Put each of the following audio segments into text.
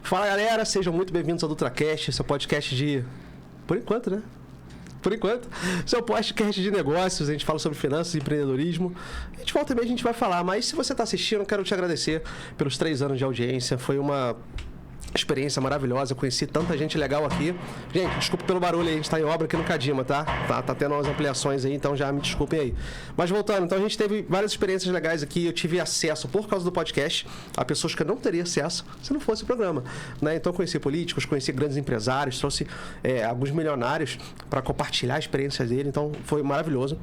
Fala, galera, sejam muito bem-vindos ao DutraCast, seu podcast de... Por enquanto, né? Por enquanto. Seu podcast de negócios, a gente fala sobre finanças e empreendedorismo. A gente volta e meia, a gente vai falar, mas se você está assistindo, eu quero te agradecer pelos 3 anos de audiência. Foi uma experiência maravilhosa, eu conheci tanta gente legal aqui. Gente, desculpa pelo barulho aí, a gente tá em obra aqui no Cadima, tá? Tá tendo umas ampliações aí, então já me desculpem aí. Mas voltando, então a gente teve várias experiências legais aqui, eu tive acesso, por causa do podcast, a pessoas que eu não teria acesso se não fosse o programa, né? Então eu conheci políticos, conheci grandes empresários, trouxe alguns milionários para compartilhar a experiência dele, então foi maravilhoso.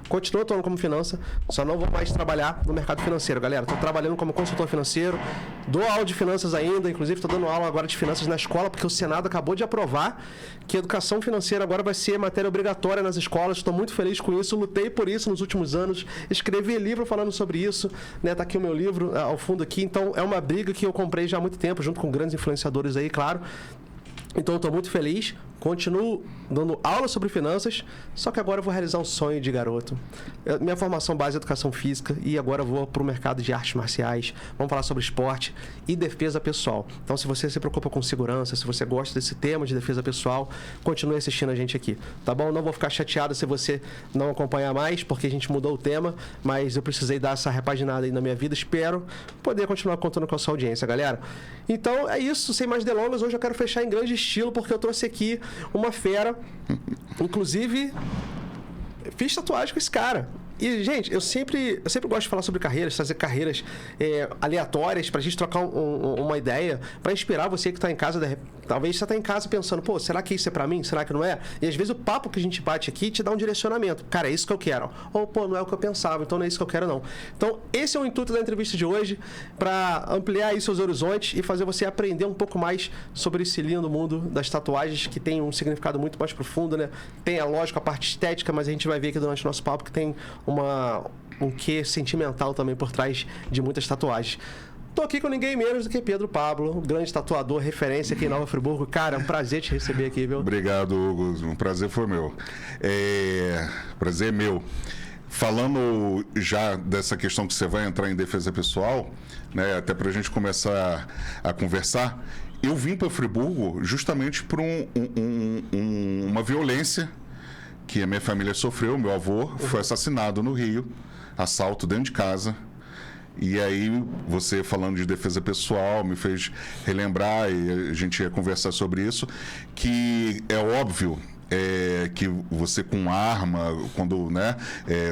Continuo atuando como finança, só não vou mais trabalhar no mercado financeiro, galera. Tô trabalhando como consultor financeiro, dou aula de finanças ainda, inclusive tô dando aula agora de finanças na escola, porque o Senado acabou de aprovar que a educação financeira agora vai ser matéria obrigatória nas escolas. Estou muito feliz com isso, lutei por isso nos últimos anos, escrevi livro falando sobre isso, né? Tá aqui o meu livro ao fundo aqui, então é uma briga que eu comprei já há muito tempo, junto com grandes influenciadores aí, claro. Então eu estou muito feliz, continuo dando aula sobre finanças, só que agora eu vou realizar um sonho de garoto. Minha formação base é educação física e agora eu vou para o mercado de artes marciais. Vamos falar sobre esporte e defesa pessoal. Então, se você se preocupa com segurança, se você gosta desse tema de defesa pessoal, continue assistindo a gente aqui, tá bom? Não vou ficar chateado se você não acompanhar mais, porque a gente mudou o tema, mas eu precisei dar essa repaginada aí na minha vida. Espero poder continuar contando com a sua audiência, galera. Então, é isso. Sem mais delongas, hoje eu quero fechar em grande estilo, porque eu trouxe aqui uma fera. Inclusive, fiz tatuagem com esse cara. E, gente, eu sempre gosto de falar sobre carreiras, trazer carreiras aleatórias pra gente trocar uma ideia, pra inspirar você que tá em casa. Talvez você tá em casa pensando, pô, será que isso é pra mim? Será que não é? E às vezes o papo que a gente bate aqui te dá um direcionamento. Cara, é isso que eu quero. Ou, pô, não é o que eu pensava, então não é isso que eu quero, não. Então, esse é o intuito da entrevista de hoje, pra ampliar aí seus horizontes e fazer você aprender um pouco mais sobre esse lindo mundo das tatuagens, que tem um significado muito mais profundo, né? Tem, lógico, a parte estética, mas a gente vai ver aqui durante o nosso papo que tem um quê sentimental também por trás de muitas tatuagens. Tô aqui com ninguém menos do que Pedro Pablo, grande tatuador, referência aqui em Nova Friburgo. Cara, é um prazer te receber aqui, viu? Obrigado, Hugo. Um prazer foi meu. Prazer é meu. Falando já dessa questão que você vai entrar em defesa pessoal, né, até pra gente começar a conversar, eu vim para Friburgo justamente por uma violência que a minha família sofreu. Meu avô foi assassinado no Rio, assalto dentro de casa. E aí, você falando de defesa pessoal, me fez relembrar, e a gente ia conversar sobre isso, que é óbvio que você com arma, quando, né,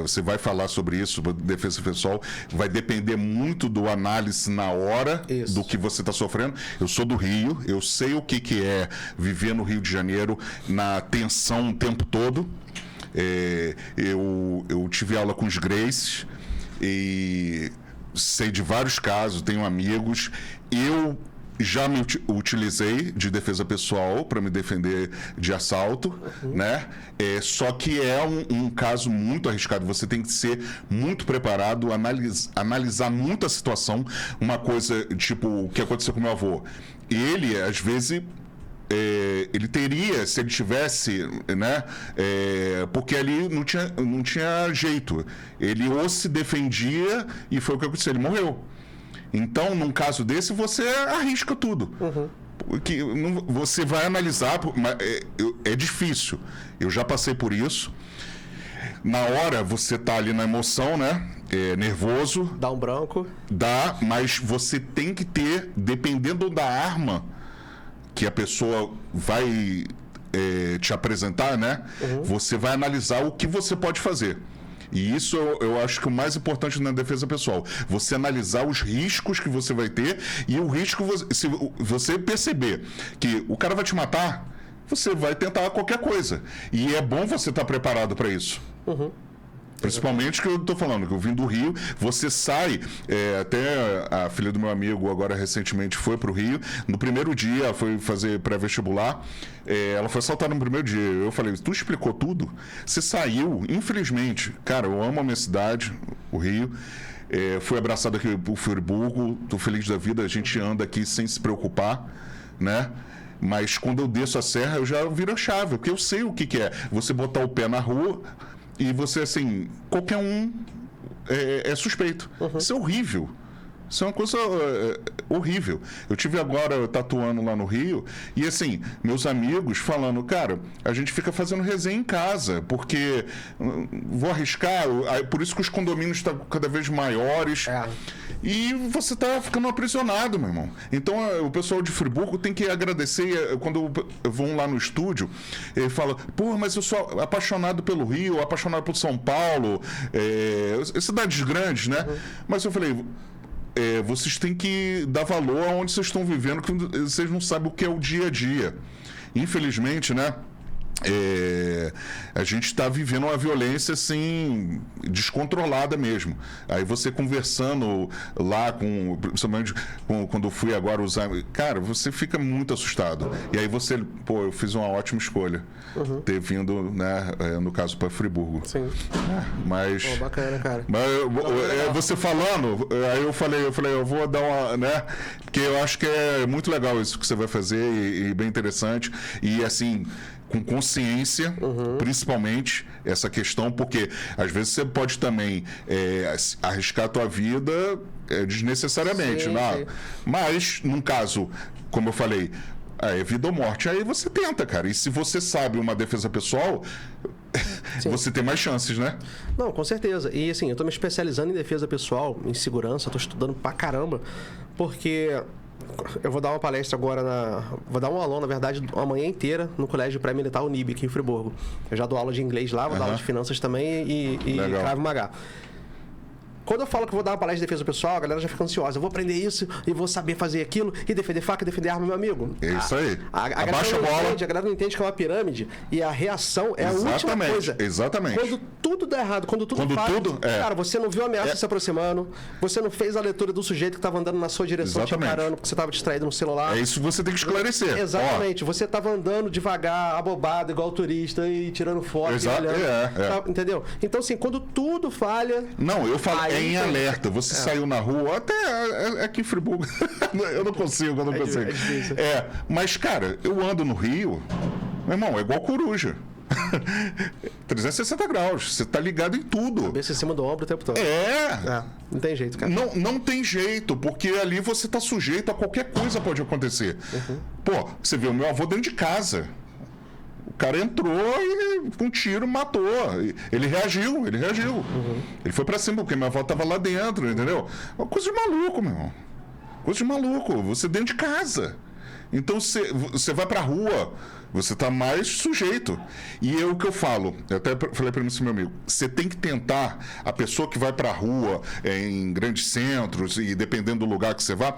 você vai falar sobre isso, defesa pessoal, vai depender muito do análise na hora do que você está sofrendo. Eu sou do Rio, eu sei o que é viver no Rio de Janeiro na tensão o tempo todo. Eu tive aula com os Graces e sei de vários casos, tenho amigos. Eu já me utilizei de defesa pessoal para me defender de assalto, né? Só que é um caso muito arriscado. Você tem que ser muito preparado, analisar muito a situação. Uma coisa, tipo, o que aconteceu com meu avô. Ele, às vezes... ele teria, se ele tivesse, né? Porque ali não tinha jeito. Ele ou se defendia e foi o que aconteceu, ele morreu. Então, num caso desse, você arrisca tudo. Porque você vai analisar, mas é difícil. Eu já passei por isso. Na hora, você tá ali na emoção, né? Nervoso. Dá um branco. Dá, mas você tem que ter, dependendo da arma que a pessoa vai te apresentar, né? Você vai analisar o que você pode fazer. E isso eu acho que o mais importante na defesa pessoal. Você analisar os riscos que você vai ter e o risco, se você perceber que o cara vai te matar, você vai tentar qualquer coisa. E é bom você estar preparado para isso. Principalmente que eu estou falando, que eu vim do Rio, você sai, até a filha do meu amigo agora recentemente foi para o Rio, no primeiro dia foi fazer pré-vestibular, ela foi assaltada no primeiro dia. Eu falei, tu explicou tudo? Você saiu, infelizmente, cara, eu amo a minha cidade, o Rio, fui abraçado aqui por Friburgo, tô feliz da vida, a gente anda aqui sem se preocupar, né? Mas quando eu desço a serra, eu já viro a chave, porque eu sei o que é você botar o pé na rua. E você, assim, qualquer um é suspeito. Isso é horrível. Isso é uma coisa horrível. Eu tive agora tatuando lá no Rio e, assim, meus amigos falando, cara, a gente fica fazendo resenha em casa, porque vou arriscar, por isso que os condomínios estão cada vez maiores e você tá ficando aprisionado, meu irmão. Então, o pessoal de Friburgo tem que agradecer. Quando vão lá no estúdio, ele fala, pô, mas eu sou apaixonado pelo Rio, apaixonado por São Paulo, cidades grandes, né? Mas eu falei... vocês têm que dar valor aonde vocês estão vivendo, que vocês não sabem o que é o dia a dia. Infelizmente, né? A gente está vivendo uma violência assim descontrolada mesmo. Aí você conversando lá principalmente quando eu fui agora usar, cara, você fica muito assustado. E aí você, pô, eu fiz uma ótima escolha ter vindo, né, no caso para Friburgo. Sim. Mas bacana, cara. Mas você falando, aí eu falei, eu vou dar uma, né? Porque eu acho que é muito legal isso que você vai fazer e bem interessante e assim com consciência, principalmente, essa questão, porque às vezes você pode também arriscar a tua vida desnecessariamente, sim, né? sim. Mas, num caso, como eu falei, é vida ou morte, aí você tenta, cara. E se você sabe uma defesa pessoal, você tem mais chances, né? Não, com certeza. E assim, eu tô me especializando em defesa pessoal, em segurança, tô estudando pra caramba, porque... Eu vou dar uma palestra agora vou dar um aulão, na verdade, uma manhã inteira no Colégio Pré-Militar Unib, aqui em Friburgo. Eu já dou aula de inglês lá, vou dar aula de finanças também e Krav Maga. Quando eu falo que vou dar uma palestra de defesa pessoal, a galera já fica ansiosa. Eu vou aprender isso e vou saber fazer aquilo e defender faca, defender arma, meu amigo. É isso aí. Abaixa a bola. A galera não entende que é uma pirâmide e a reação é a última coisa. Exatamente. Quando tudo dá errado, quando tudo falha, cara, você não viu a ameaça se aproximando, você não fez a leitura do sujeito que estava andando na sua direção, te encarando, porque você estava distraído no celular. É isso que você tem que esclarecer. Exatamente. Você estava andando devagar, abobado, igual turista e tirando foto. Entendeu? Então, assim, quando tudo falha... Não, eu falo, em alerta. Você saiu na rua, até aqui em Friburgo. eu não consigo. Mas, cara, eu ando no Rio, meu irmão, é igual coruja. 360 graus. Você tá ligado em tudo. Cabeça em cima do ombro o tempo todo. Não tem jeito, cara. Não tem jeito, porque ali você tá sujeito a qualquer coisa pode acontecer. Pô, você vê o meu avô dentro de casa. O cara entrou e com um tiro matou. Ele reagiu. Ele foi pra cima, porque minha avó tava lá dentro, entendeu? Uma coisa de maluco, meu irmão. Coisa de maluco. Você dentro de casa. Então você vai pra rua, você tá mais sujeito. E é o que eu falo, eu até falei para esse meu amigo, você tem que tentar, a pessoa que vai pra rua em grandes centros e dependendo do lugar que você vá,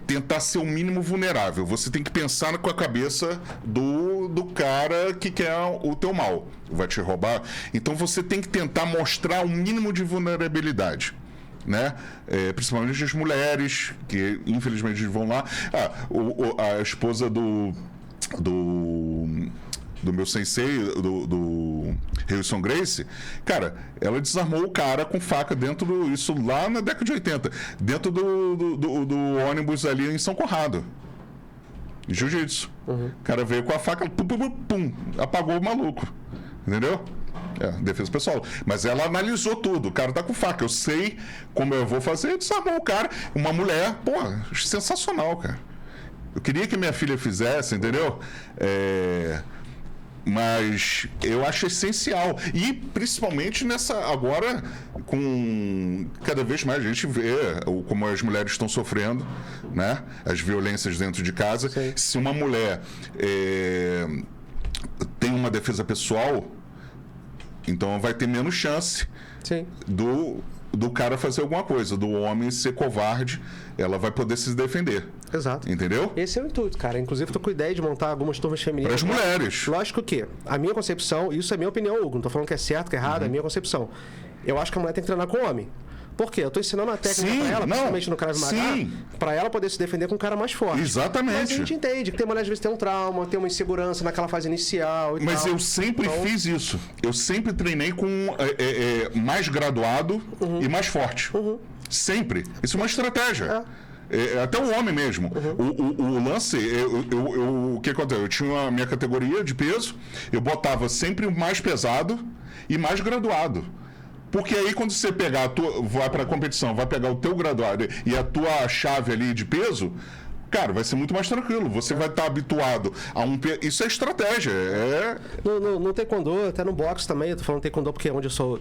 tentar ser o mínimo vulnerável. Você tem que pensar com a cabeça do cara que quer o teu mal, vai te roubar. Então você tem que tentar mostrar um mínimo de vulnerabilidade. Né? Principalmente as mulheres que infelizmente vão lá. A esposa do meu sensei, do Wilson Gracie, cara, ela desarmou o cara com faca isso lá na década de 80, dentro do ônibus ali em São Conrado. Jiu-jitsu. O cara veio com a faca, pum, apagou o maluco. Entendeu? Defesa pessoal. Mas ela analisou tudo. O cara tá com faca. Eu sei como eu vou fazer. Desarmou o cara. Uma mulher, pô, sensacional, cara. Eu queria que minha filha fizesse, entendeu? Mas eu acho essencial. E principalmente agora, com cada vez mais a gente vê como as mulheres estão sofrendo, né? As violências dentro de casa. Sim. Se uma mulher tem uma defesa pessoal, então vai ter menos chance do cara fazer alguma coisa, do homem ser covarde, ela vai poder se defender. Exato. Entendeu? Esse é o intuito, cara. Inclusive, eu tô com a ideia de montar algumas turmas femininas. Para as mulheres. Lógico que a minha concepção, isso é minha opinião, Hugo, não tô falando que é certo, que é errado, é a minha concepção. Eu acho que a mulher tem que treinar com o homem. Por quê? Eu tô ensinando a técnica pra ela, principalmente no Krav Maga, pra ela poder se defender com um cara mais forte. Exatamente. Mas a gente entende que tem mulher, às vezes, tem um trauma, tem uma insegurança naquela fase inicial e Mas tal. eu sempre fiz isso. Eu sempre treinei com mais graduado e mais forte. Sempre. Isso é uma estratégia. Até o homem mesmo. O lance, o que aconteceu? Eu tinha a minha categoria de peso, eu botava sempre o mais pesado e mais graduado. Porque aí quando você pegar vai para a competição, vai pegar o teu graduado e a tua chave ali de peso, cara, vai ser muito mais tranquilo. Você vai estar habituado a Isso é estratégia. No taekwondo, até no boxe também. Eu tô falando taekwondo porque é onde eu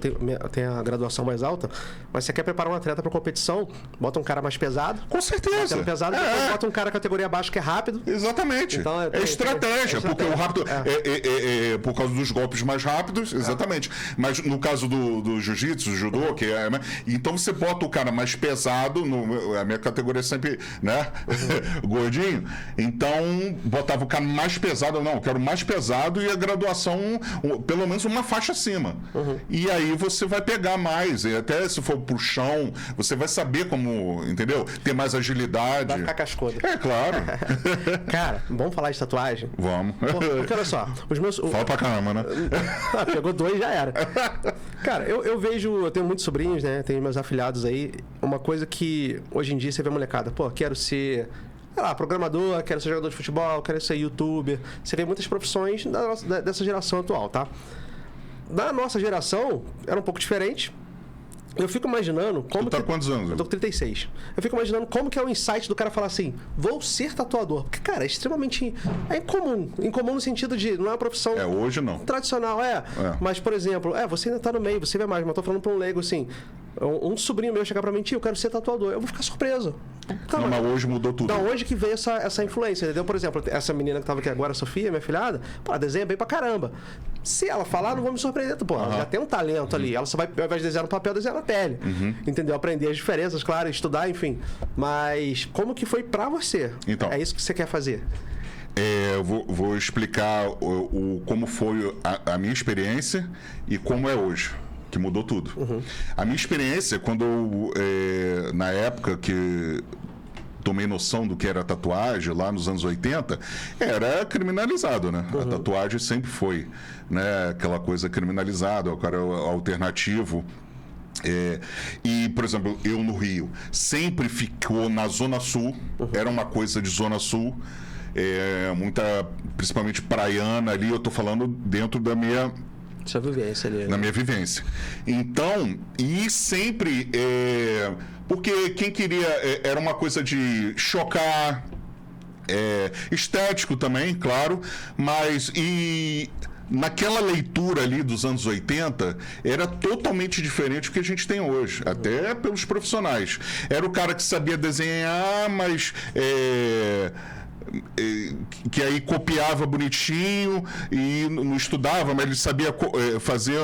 tenho a graduação mais alta. Mas você quer preparar um atleta para competição, bota um cara mais pesado. Com certeza. Pesado, depois bota um cara categoria abaixo que é rápido. Exatamente. Então, é estratégia. Porque o rápido é por causa dos golpes mais rápidos. Exatamente. Mas no caso do jiu-jitsu, do judô, que então você bota o cara mais pesado. A minha categoria é sempre, né? Gordinho, então botava o cara mais pesado, não, eu quero mais pesado e a graduação pelo menos uma faixa acima. E aí você vai pegar mais, e até se for pro chão, você vai saber como, entendeu? Ter mais agilidade. Vai ficar cascudo. É, claro. Cara, vamos falar de tatuagem? Vamos. Porque olha só, os meus... Fala pra caramba, né? Pegou 2 e já era. Cara, eu vejo, eu tenho muitos sobrinhos, né? Tenho meus afilhados aí. Uma coisa que hoje em dia você vê a molecada, pô, quero ser... sei lá, programador, quero ser jogador de futebol, quero ser youtuber. Você vê muitas profissões dessa geração atual, tá? Na nossa geração, era um pouco diferente. Eu fico imaginando como... Tu tá quantos anos? Eu tô com 36. Eu fico imaginando como que é o insight do cara falar assim, vou ser tatuador. Porque, cara, é extremamente... É incomum. Incomum no sentido de... Não é uma profissão... hoje não. Tradicional, Mas, por exemplo, você ainda tá no meio, você vê mais. Mas eu tô falando pra um leigo, assim... Um sobrinho meu chegar pra mim, tio, eu quero ser tatuador. Eu vou ficar surpreso. Não, mas hoje mudou tudo. Da onde que veio essa influência, entendeu? Por exemplo, essa menina que tava aqui agora, a Sofia, minha filhada, ela desenha bem pra caramba. Se ela falar, não vou me surpreender. Pô, ela já tem um talento ali. Ela só vai, ao invés de desenhar no papel, desenhar na pele. Entendeu? Aprender as diferenças, claro, estudar, enfim. Mas como que foi pra você? Então, é isso que você quer fazer? Eu vou explicar como foi a minha experiência e como é hoje. Que mudou tudo. A minha experiência, quando eu, na época que tomei noção do que era tatuagem, lá nos anos 80, era criminalizado, né? A tatuagem sempre foi, né? Aquela coisa criminalizada, o cara alternativo. E, por exemplo, eu no Rio, sempre ficou na Zona Sul, era uma coisa de Zona Sul, principalmente praiana ali, eu tô falando dentro da minha... Sua vivência ali. Na minha vivência. Então, e sempre... porque quem queria... era uma coisa de chocar, estético também, claro, mas... naquela leitura ali dos anos 80, era totalmente diferente do que a gente tem hoje, até pelos profissionais. Era o cara que sabia desenhar, mas... que aí copiava bonitinho e não estudava, mas ele sabia fazer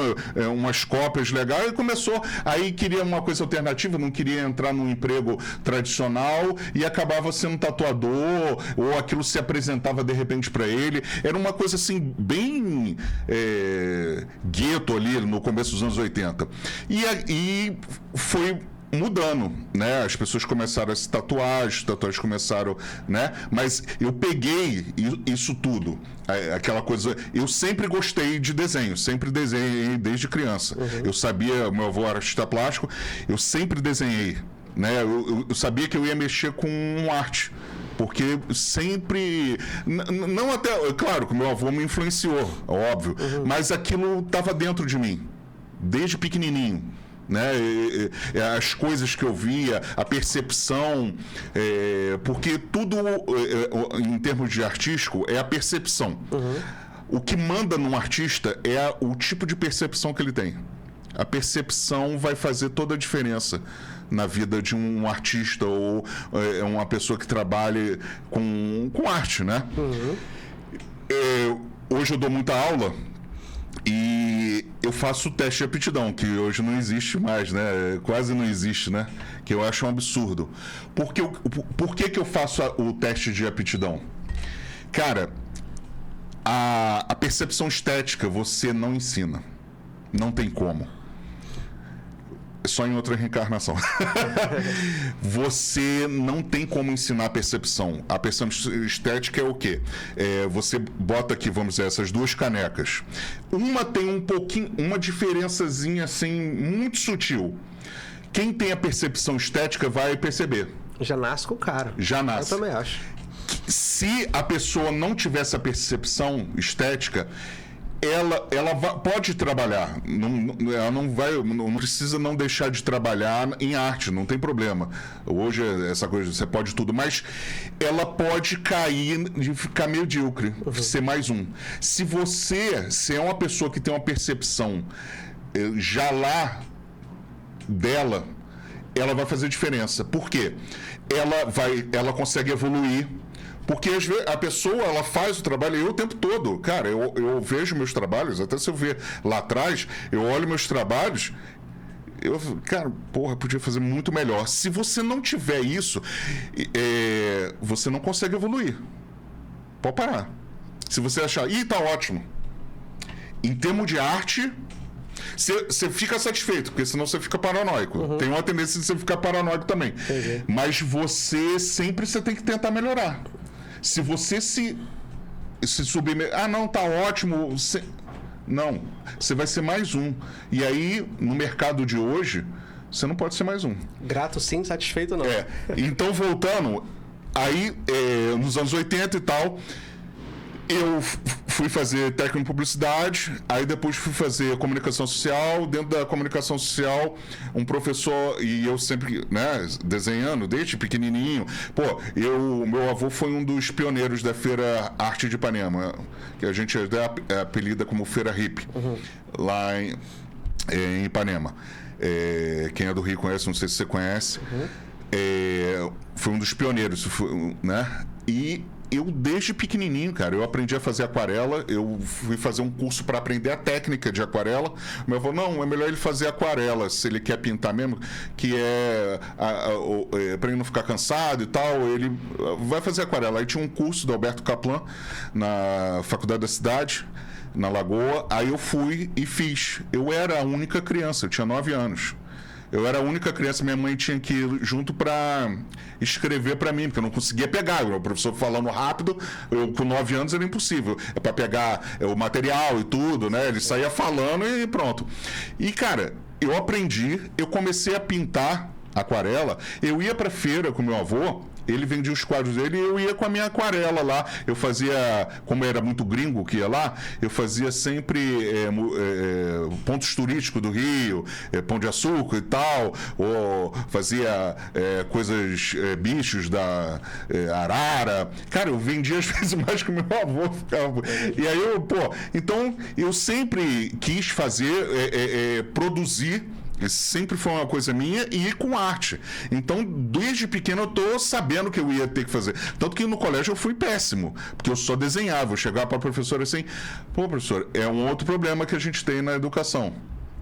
umas cópias legais e começou, aí queria uma coisa alternativa, não queria entrar num emprego tradicional e acabava sendo tatuador, ou aquilo se apresentava de repente para ele. Era uma coisa assim bem gueto ali no começo dos anos 80 e foi mudando, né? As pessoas começaram a se tatuar, as tatuagens começaram, né? Mas eu peguei isso tudo, aquela coisa... Eu sempre gostei de desenho, sempre desenhei desde criança. Eu sabia, meu avô era artista plástico, eu sempre desenhei, né? Eu sabia que eu ia mexer com arte, porque sempre... Não até... Claro que meu avô me influenciou, óbvio, mas aquilo estava dentro de mim, desde pequenininho. Né? As coisas que eu via, a percepção, porque tudo em termos de artístico é a percepção. O que manda num artista é o tipo de percepção que ele tem. A percepção vai fazer toda a diferença na vida de um artista ou uma pessoa que trabalhe com arte, né? Hoje eu dou muita aula e eu faço o teste de aptidão, que hoje não existe mais, né? Quase não existe, né? Que eu acho um absurdo. Por que eu faço o teste de aptidão? Cara, a percepção estética você não ensina. Não tem como. Só em outra reencarnação. Você não tem como ensinar a percepção. A percepção estética é o quê? Você bota aqui, vamos dizer, essas duas canecas. Uma tem um pouquinho, uma diferençazinha assim, muito sutil. Quem tem a percepção estética vai perceber. Já nasce com o cara. Já nasce. Eu também acho. Se a pessoa não tivesse a percepção estética, ela pode trabalhar, ela não precisa não deixar de trabalhar em arte, não tem problema. Hoje essa coisa, você pode tudo, mas ela pode cair de ficar medíocre, ser mais um. Se é uma pessoa que tem uma percepção já lá dela, ela vai fazer diferença. Por quê? Ela consegue evoluir. Porque às vezes a pessoa, ela faz o trabalho, eu o tempo todo, cara, eu vejo meus trabalhos, até se eu ver lá atrás, eu olho meus trabalhos, cara, porra, podia fazer muito melhor. Se você não tiver isso, você não consegue evoluir. Pode parar. Se você achar, tá ótimo. Em termos de arte, você fica satisfeito, porque senão você fica paranoico. Tem uma tendência de você ficar paranoico também. Entendi. Mas você tem que tentar melhorar. Se você se submeter... não, tá ótimo. Não, você vai ser mais um. E aí, no mercado de hoje, você não pode ser mais um. Grato sim, satisfeito não. Então, voltando, aí, nos anos 80 e tal... Eu fui fazer técnico em publicidade, aí depois fui fazer comunicação social. Dentro da comunicação social, um professor, e eu sempre, né, desenhando desde pequenininho. Meu avô foi um dos pioneiros da Feira Arte de Ipanema, que a gente apelida como Feira Hippie, lá em Ipanema. Quem é do Rio conhece, não sei se você conhece. Foi um dos pioneiros, né? E eu, desde pequenininho, cara, eu aprendi a fazer aquarela. Eu fui fazer um curso para aprender a técnica de aquarela. Meu avô, não, é melhor ele fazer aquarela, se ele quer pintar mesmo, que para ele não ficar cansado e tal, ele vai fazer aquarela. Aí tinha um curso do Alberto Kaplan, na Faculdade da Cidade, na Lagoa. Aí eu fui e fiz. Eu era a única criança, eu tinha 9 anos. Eu era a única criança, minha mãe tinha que ir junto para escrever para mim, porque eu não conseguia pegar. O professor falando rápido, com 9 anos era impossível. É para pegar o material e tudo, né? Ele saía falando e pronto. E, cara, eu aprendi, eu comecei a pintar aquarela. Eu ia para feira com meu avô, ele vendia os quadros dele e eu ia com a minha aquarela lá. Eu fazia, como era muito gringo que ia lá, eu fazia sempre pontos turísticos do Rio, Pão de Açúcar e tal, ou fazia coisas, bichos da arara. Cara, eu vendia às vezes mais que o meu avô ficava. E aí então eu sempre quis fazer, produzir. Sempre foi uma coisa minha, e ir com arte. Então, desde pequeno, eu tô sabendo que eu ia ter que fazer. Tanto que no colégio eu fui péssimo, porque eu só desenhava. Eu chegava para a professora assim, professor, é um outro problema que a gente tem na educação.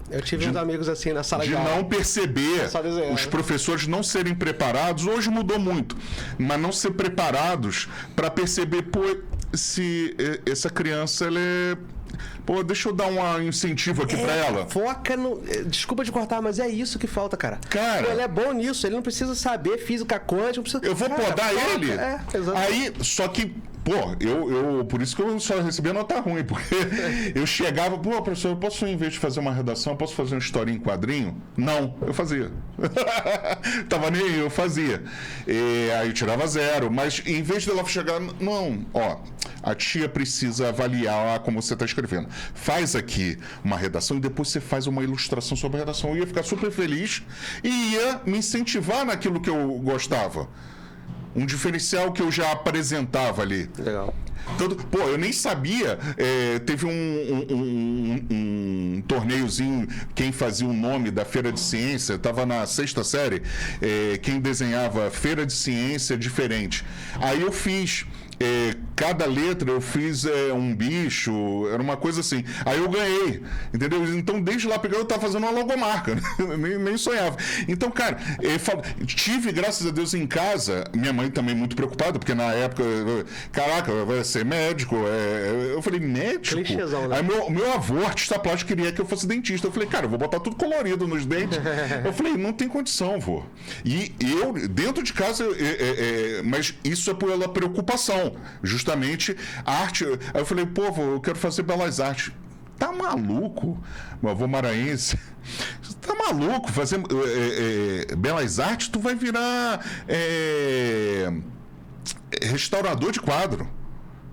Eu tive uns amigos assim na sala de aula. De não perceber, os professores não serem preparados. Hoje mudou muito, mas não ser preparados para perceber, se essa criança, ela é... deixa eu dar um incentivo aqui pra ela. Foca no... Desculpa te cortar, mas é isso que falta, cara. Ele é bom nisso, ele não precisa saber física quântica. Eu vou podar ele. Aí, só que, eu por isso que eu só recebia nota ruim, porque eu chegava, professor, eu posso, em vez de fazer uma redação, eu posso fazer uma historinha em quadrinho? Não, eu fazia. Tava nem aí, eu fazia. Aí eu tirava 0, mas em vez dela chegar, não, a tia precisa avaliar como você está escrevendo. Faz aqui uma redação e depois você faz uma ilustração sobre a redação. Eu ia ficar super feliz e ia me incentivar naquilo que eu gostava. Um diferencial que eu já apresentava ali. Legal. Tanto, eu nem sabia. Teve um torneiozinho, quem fazia o nome da Feira de Ciência, estava na 6ª série, quem desenhava Feira de Ciência diferente. Aí eu fiz... cada letra eu fiz um bicho, era uma coisa assim. Aí eu ganhei, entendeu? Então, desde lá eu tava fazendo uma logomarca, né? nem sonhava. Então, cara, tive, graças a Deus, em casa, minha mãe também muito preocupada, porque na época, caraca, vai ser médico. Eu falei, médico? Clichêzão, né? Aí meu avô, artista plástico, queria que eu fosse dentista. Eu falei, cara, eu vou botar tudo colorido nos dentes. Eu falei, não tem condição, vô. E eu, dentro de casa, mas isso é pela preocupação. Justamente a arte. Aí eu falei, eu quero fazer belas artes. Tá maluco? Meu avô maranhense. Tá maluco? Fazer belas artes, tu vai virar restaurador de quadro.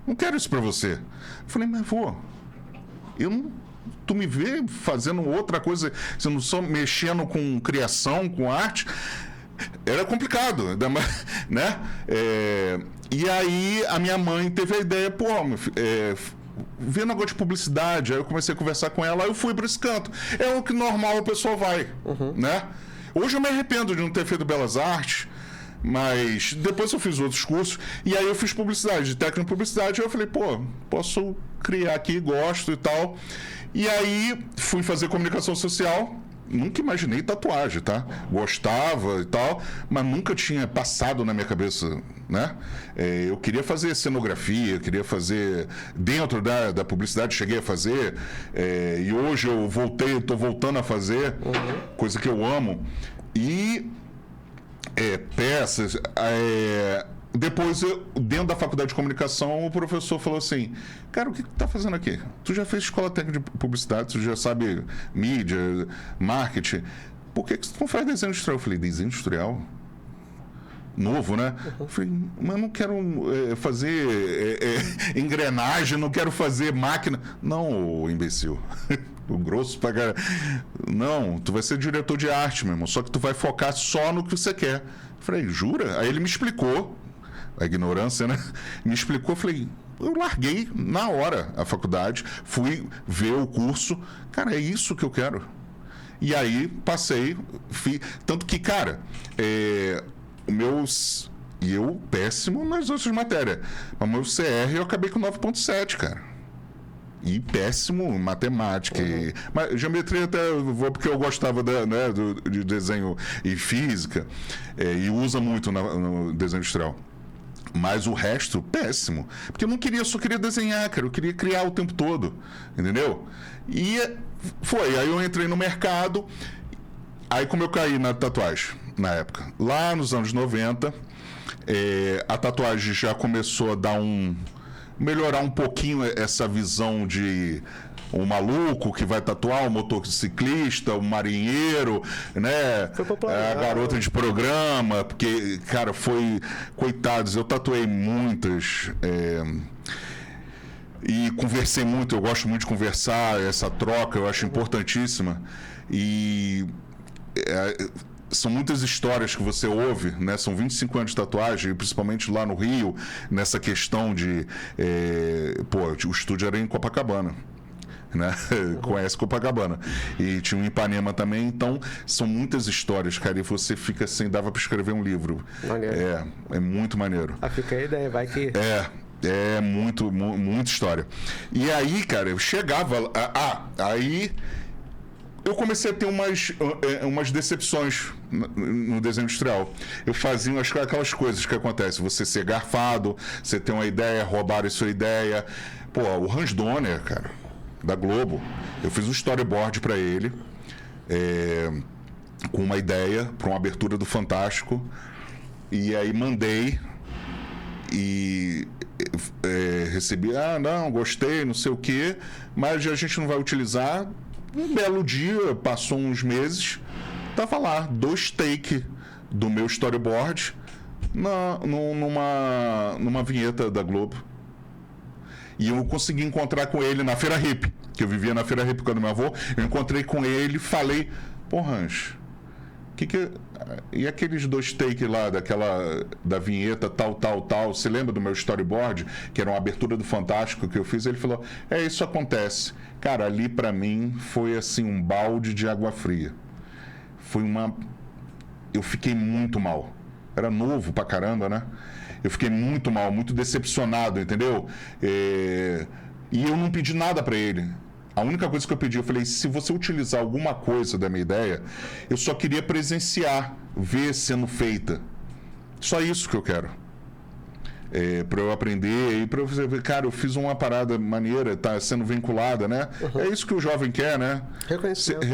Não quero isso pra você. Eu falei, mas vô, Tu me vê fazendo outra coisa, se não só mexendo com criação, com arte, era complicado, né? E aí a minha mãe teve a ideia, vê negócio de publicidade. Aí eu comecei a conversar com ela, aí eu fui para esse canto. É o que normal a pessoa vai, né? Hoje eu me arrependo de não ter feito Belas Artes, mas depois eu fiz outros cursos, e aí eu fiz publicidade, de técnico em publicidade. Aí eu falei, posso criar aqui, gosto e tal. E aí fui fazer comunicação social. Nunca imaginei tatuagem, tá? Gostava e tal, mas nunca tinha passado na minha cabeça, né? Eu queria fazer cenografia, eu queria fazer dentro da publicidade, cheguei a fazer, e hoje eu estou voltando a fazer, coisa que eu amo. E peças, depois, dentro da faculdade de comunicação, o professor falou assim, cara, o que tu tá fazendo aqui? Tu já fez escola técnica de publicidade, tu já sabe mídia, marketing, por que tu não faz desenho industrial? Eu falei, desenho industrial? Novo, né? Eu falei, mas eu não quero fazer engrenagem, não quero fazer máquina. Não, ô imbecil. O grosso paga. Não, tu vai ser diretor de arte, meu irmão, só que tu vai focar só no que você quer. Eu falei, jura? Aí ele me explicou. A ignorância, né? Me explicou, eu falei, eu larguei na hora a faculdade, fui ver o curso, cara, é isso que eu quero. E aí passei, tanto que, cara, e eu péssimo nas outras matérias, mas o meu CR eu acabei com 9,7, cara. E péssimo em matemática. Mas geometria até vou porque eu gostava de desenho e física, e usa muito no desenho industrial. Mas o resto, péssimo. Porque eu só queria desenhar, cara. Eu queria criar o tempo todo. Entendeu? E aí eu entrei no mercado. Aí como eu caí na tatuagem, na época? Lá nos anos 90, a tatuagem já começou a melhorar um pouquinho essa visão de um maluco que vai tatuar, um motociclista, um marinheiro, né? Foi popular, a garota de programa, porque, cara, coitados, eu tatuei muitas, e conversei muito, eu gosto muito de conversar, essa troca eu acho importantíssima, e são muitas histórias que você ouve, né? São 25 anos de tatuagem, principalmente lá no Rio, nessa questão de o estúdio era em Copacabana, né? Conhece Copacabana, e tinha um Ipanema também, então são muitas histórias, cara, e você fica assim, dava para escrever um livro. Maneiro. É muito maneiro. Fica a ideia, vai que... muita história. E aí, cara, eu chegava aí eu comecei a ter umas decepções no desenho industrial. Eu fazia aquelas coisas que acontecem, você ser garfado, você ter uma ideia, roubar a sua ideia. O Hans Donner, cara, da Globo, eu fiz um storyboard para ele, com uma ideia para uma abertura do Fantástico, e aí mandei e recebi, não, gostei, não sei o quê, mas a gente não vai utilizar. Um belo dia, passou uns meses, tava lá, 2 takes do meu storyboard numa vinheta da Globo. E eu consegui encontrar com ele na Feira Hip, que eu vivia na Feira Hip por causa do meu avô. Eu encontrei com ele, falei, Hans, e aqueles 2 takes lá da vinheta tal, você lembra do meu storyboard, que era uma abertura do Fantástico que eu fiz? Ele falou, isso acontece. Cara, ali pra mim foi assim um balde de água fria. Eu fiquei muito mal. Era novo pra caramba, né? Eu fiquei muito mal, muito decepcionado, entendeu? E eu não pedi nada pra ele. A única coisa que eu pedi, eu falei, se você utilizar alguma coisa da minha ideia, eu só queria presenciar, ver sendo feita. Só isso que eu quero. Para eu aprender e para você ver, cara, eu fiz uma parada maneira, tá sendo vinculada, né? É isso que o jovem quer, né?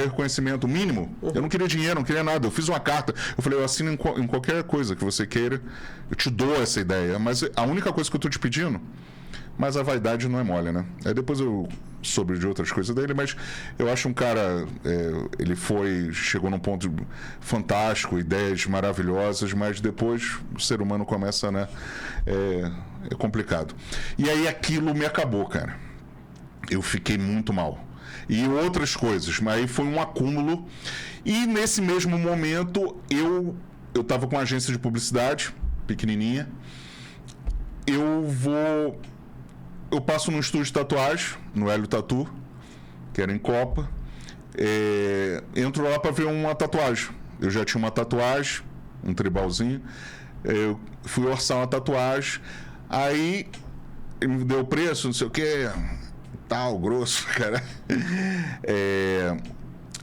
Reconhecimento mínimo. Eu não queria dinheiro, não queria nada. Eu fiz uma carta, eu falei, eu assino em qualquer coisa que você queira, eu te dou essa ideia, mas a única coisa que eu tô te pedindo, mas a vaidade não é mole, né? Aí depois eu soube de outras coisas dele, mas eu acho um cara, ele chegou num ponto fantástico, ideias maravilhosas, mas depois o ser humano começa, né? É complicado. E aí aquilo me acabou, cara. eu fiquei muito mal. E outras coisas, mas aí foi um acúmulo. E nesse mesmo momento, eu estava com uma agência de publicidade, pequenininha. Eu passo num estúdio de tatuagem, no Hélio Tatu, que era em Copa. Entro lá para ver uma tatuagem. Eu já tinha uma tatuagem, um tribalzinho. Eu fui orçar uma tatuagem. Aí ele me deu o preço, não sei o que, tal, grosso, cara.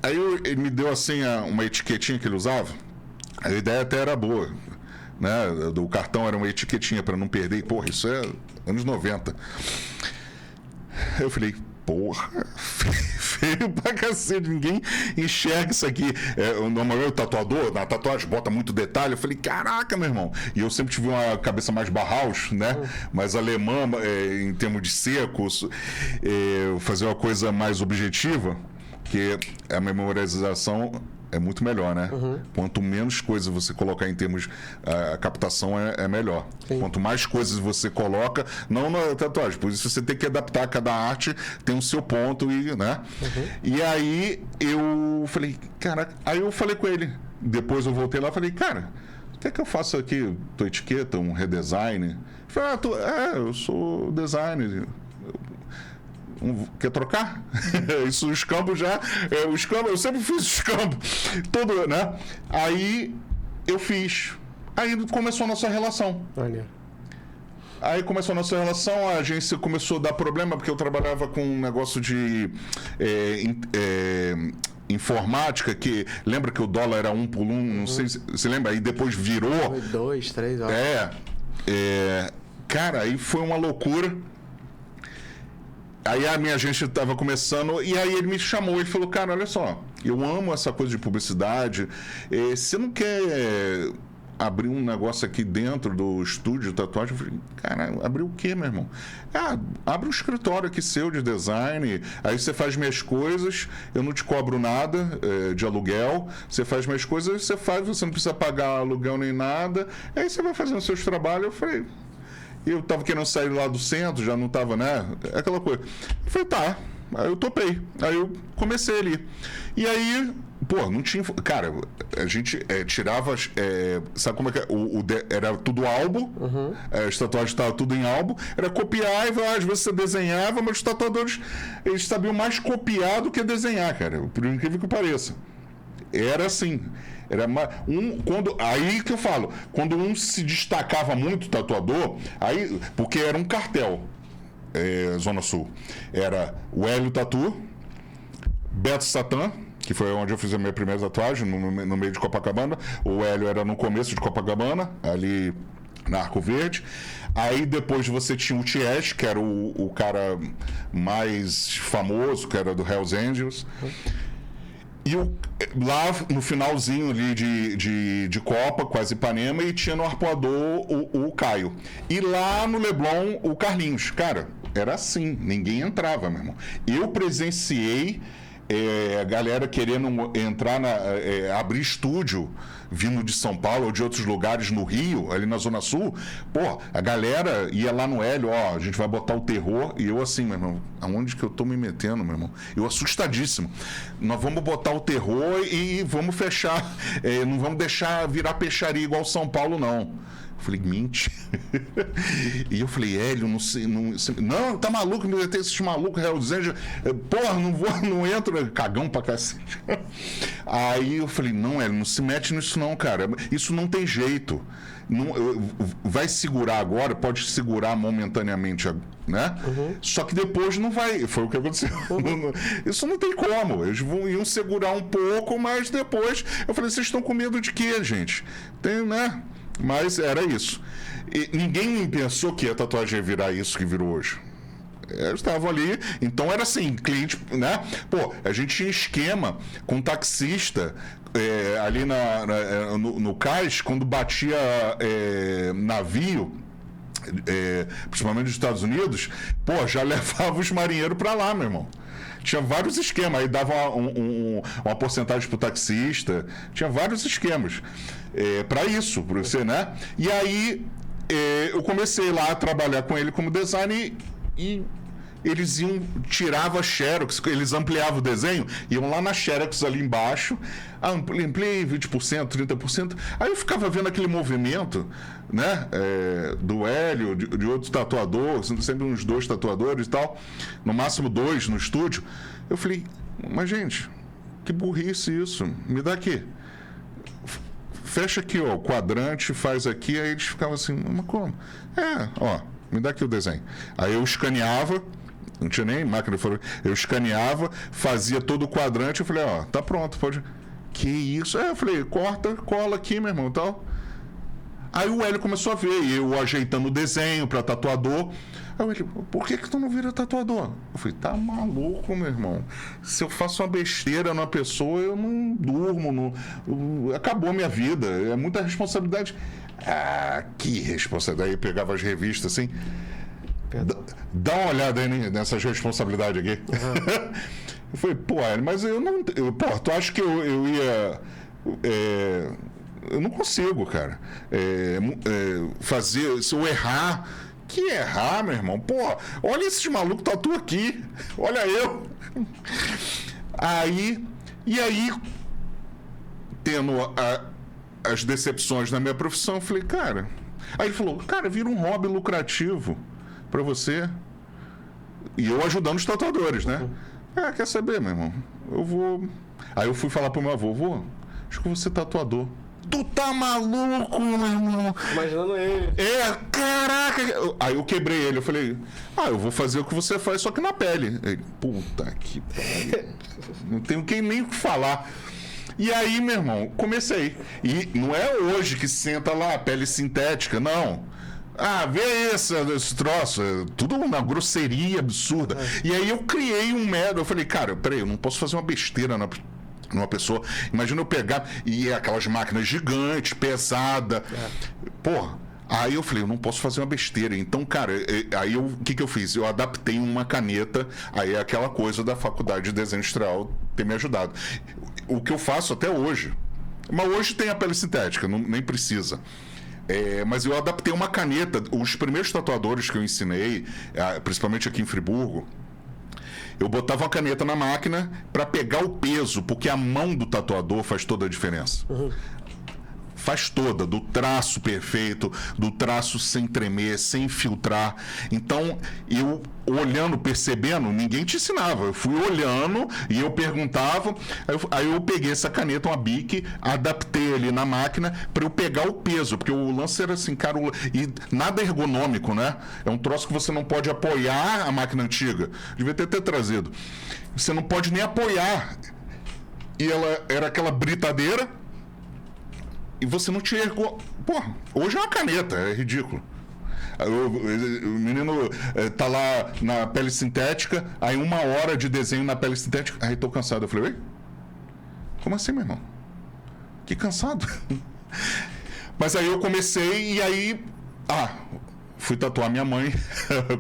Aí ele me deu assim uma etiquetinha que ele usava. A ideia até era boa, né? Do cartão era uma etiquetinha para não perder. E, porra, isso é anos 90. Eu falei, porra, feio pra cacete, ninguém enxerga isso aqui. Normalmente o tatuador, na tatuagem, bota muito detalhe. Eu falei, caraca, meu irmão. E eu sempre tive uma cabeça mais Bauhaus, né? Mais alemã, em termos de secos. Fazer uma coisa mais objetiva, que a memorização é muito melhor, né? Quanto menos coisas você colocar em termos... A captação é melhor. Sim. Quanto mais coisas você coloca... Não na tatuagem. Por isso você tem que adaptar. Cada arte tem o seu ponto, né? E aí eu falei... Caraca... Aí eu falei com ele. Depois eu voltei lá e falei... Cara, quer que eu faça aqui tua etiqueta, um redesign? Ele falou... eu sou designer... Quer trocar? Isso, os campos já... os campos, eu sempre fiz os campos. Todo, né? Aí eu fiz. Aí começou a nossa relação. Olha. Aí começou a nossa relação, a agência começou a dar problema, porque eu trabalhava com um negócio de... informática, que lembra que o dólar era 1 por 1, não sei se você lembra, aí depois virou... 2, 3 horas. Cara, aí foi uma loucura. Aí a minha agência estava começando, e aí ele me chamou e falou, cara, olha só, eu amo essa coisa de publicidade, você não quer abrir um negócio aqui dentro do estúdio de tatuagem? Eu falei, cara, abrir o quê, meu irmão? Abre um escritório aqui seu de design, aí você faz minhas coisas, eu não te cobro nada de aluguel, você faz minhas coisas, você não precisa pagar aluguel nem nada, aí você vai fazendo seus trabalhos. Eu falei... Eu tava querendo sair lá do centro, já não tava, né? Aquela coisa. Eu falei, tá. Aí eu topei. Aí eu comecei ali. E aí, não tinha... Cara, a gente tirava... sabe como é que é? Era tudo álbum. As tatuagens estavam tudo em álbum. Era copiar e às vezes você desenhava, mas os tatuadores, eles sabiam mais copiar do que desenhar, cara. Por incrível que pareça. Era assim... aí que eu falo, quando um se destacava muito, tatuador, aí, porque era um cartel, Zona Sul. Era o Hélio Tatu, Beto Satã, que foi onde eu fiz a minha primeira tatuagem, no meio de Copacabana. O Hélio era no começo de Copacabana, ali na Arco Verde. Aí depois você tinha o Ties, que era o cara mais famoso, que era do Hells Angels. E lá no finalzinho ali de Copa, quase Ipanema, e tinha no Arpoador o Caio. E lá no Leblon, o Carlinhos. Cara, era assim, ninguém entrava, meu irmão. Eu presenciei a galera querendo entrar, abrir estúdio, vindo de São Paulo ou de outros lugares no Rio, ali na Zona Sul. A galera ia lá no Hélio, a gente vai botar o terror. E eu assim, meu irmão, aonde que eu tô me metendo, meu irmão? Eu assustadíssimo. Nós vamos botar o terror e vamos fechar, não vamos deixar virar peixaria igual São Paulo, não. Eu falei, mentira. E eu falei, Hélio, não, tá maluco, me tem esses malucos, Hells Angels. Não entro, cagão pra cacete. Aí eu falei, não, Hélio, não se mete nisso não, cara. Isso não tem jeito. Vai segurar agora, pode segurar momentaneamente, né? Só que depois não vai. Foi o que aconteceu. Isso não tem como. Eles iam segurar um pouco, mas depois... Eu falei, vocês estão com medo de quê, gente? Tem, né? Mas era isso. E ninguém pensou que a tatuagem ia virar isso que virou hoje. Eles estavam ali, então era assim, cliente, né? A gente tinha esquema com taxista ali no cais, quando batia navio, principalmente nos Estados Unidos, já levava os marinheiros para lá, meu irmão. Tinha vários esquemas, aí dava uma porcentagem pro taxista, tinha vários esquemas para isso, para você, né? E aí eu comecei lá a trabalhar com ele como designer e eles tiravam a Xerox, eles ampliavam o desenho, iam lá na Xerox ali embaixo, ampliei 20%, 30%. Aí eu ficava vendo aquele movimento, né, do Hélio, de outros tatuadores, sempre uns 2 tatuadores e tal, no máximo 2 no estúdio. Eu falei, mas gente, que burrice isso, me dá aqui. Fecha aqui, ó, o quadrante, faz aqui, aí eles ficavam assim, mas como? Ó, me dá aqui o desenho. Aí eu escaneava, não tinha nem máquina, eu escaneava, fazia todo o quadrante, eu falei, ó, tá pronto, pode... Que isso? Eu falei, corta, cola aqui, meu irmão, e tal. Aí o Hélio começou a ver, e eu ajeitando o desenho para tatuador. Aí ele, por que tu não vira tatuador? Eu falei, tá maluco, meu irmão? Se eu faço uma besteira numa pessoa, eu não durmo, acabou a minha vida, é muita responsabilidade. Ah, que responsabilidade. Aí eu pegava as revistas assim, dá uma olhada aí nessas responsabilidades aqui. Uhum. Eu falei, pô, mas eu não... Pô, tu acha que eu ia... eu não consigo, cara. Fazer... Se eu errar... Que errar, meu irmão? Pô, olha esses malucos tatu aqui. Olha eu. E aí, tendo as decepções na minha profissão, eu falei, cara... Aí ele falou, cara, vira um hobby lucrativo pra você. E eu ajudando os tatuadores, né? Quer saber, meu irmão? Eu vou... Aí eu fui falar pro meu avô, acho que eu vou ser tatuador. Tu tá maluco, meu irmão? Imaginando ele. Caraca! Aí eu quebrei ele, eu falei, eu vou fazer o que você faz, só que na pele. Ele, puta que pariu. Não tenho nem o que falar. E aí, meu irmão, comecei. E não é hoje que senta lá, pele sintética, não. Vê esse troço, tudo uma grosseria absurda. E aí eu criei um método, eu falei, cara, peraí, eu não posso fazer uma besteira numa pessoa. Imagina eu pegar e aquelas máquinas gigantes, pesada. Porra, aí eu falei, eu não posso fazer uma besteira. Então, cara, aí o que eu fiz? Eu adaptei uma caneta, aí é aquela coisa da faculdade de desenho industrial ter me ajudado. O que eu faço até hoje, mas hoje tem a pele sintética, nem precisa. Mas eu adaptei uma caneta. Os primeiros tatuadores que eu ensinei, principalmente aqui em Friburgo, eu botava uma caneta na máquina para pegar o peso, porque a mão do tatuador faz toda a diferença. Uhum. Faz toda, do traço perfeito, do traço sem tremer, sem filtrar. Então, eu olhando, percebendo, ninguém te ensinava. Eu fui olhando e eu perguntava. Aí eu peguei essa caneta, uma Bic, adaptei ali na máquina para eu pegar o peso, porque o lance era assim, cara, e nada ergonômico, né? É um troço que você não pode apoiar a máquina antiga. Devia ter trazido. Você não pode nem apoiar. E ela era aquela britadeira. E você não tinha... Porra, hoje é uma caneta, é ridículo. O menino tá lá na pele sintética, aí 1 hora de desenho na pele sintética, aí tô cansado. Eu falei, oi? Como assim, meu irmão? Que cansado. Mas aí eu comecei e aí... fui tatuar minha mãe,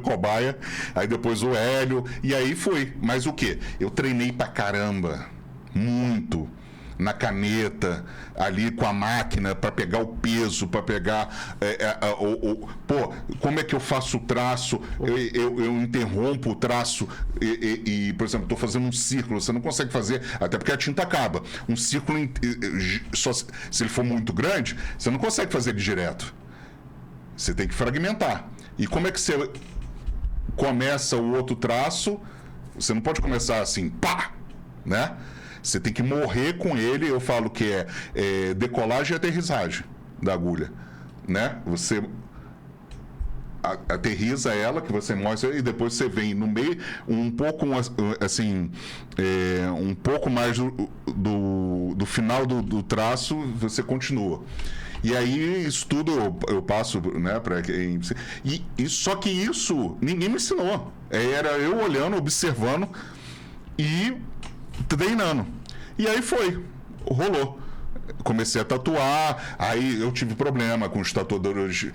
cobaia, aí depois o Hélio, e aí foi. Mas o quê? Eu treinei pra caramba, muito, na caneta, ali com a máquina, para pegar o peso, para pegar... como é que eu faço o traço? Eu interrompo o traço e por exemplo, estou fazendo um círculo, você não consegue fazer, até porque a tinta acaba. Um círculo, só se ele for muito grande, você não consegue fazer ele direto. Você tem que fragmentar. E como é que você começa o outro traço? Você não pode começar assim, pá, né? Você tem que morrer com ele. Eu falo que é decolagem e aterrissagem da agulha, né? Você aterriza ela, que você mostra, e depois você vem no meio, um pouco assim, um pouco mais do final do traço, você continua. E aí, isso tudo eu passo, né, para quem... Só que isso ninguém me ensinou. Era eu olhando, observando e treinando. E aí rolou. comecei a tatuar, aí eu tive problema com os tatuadores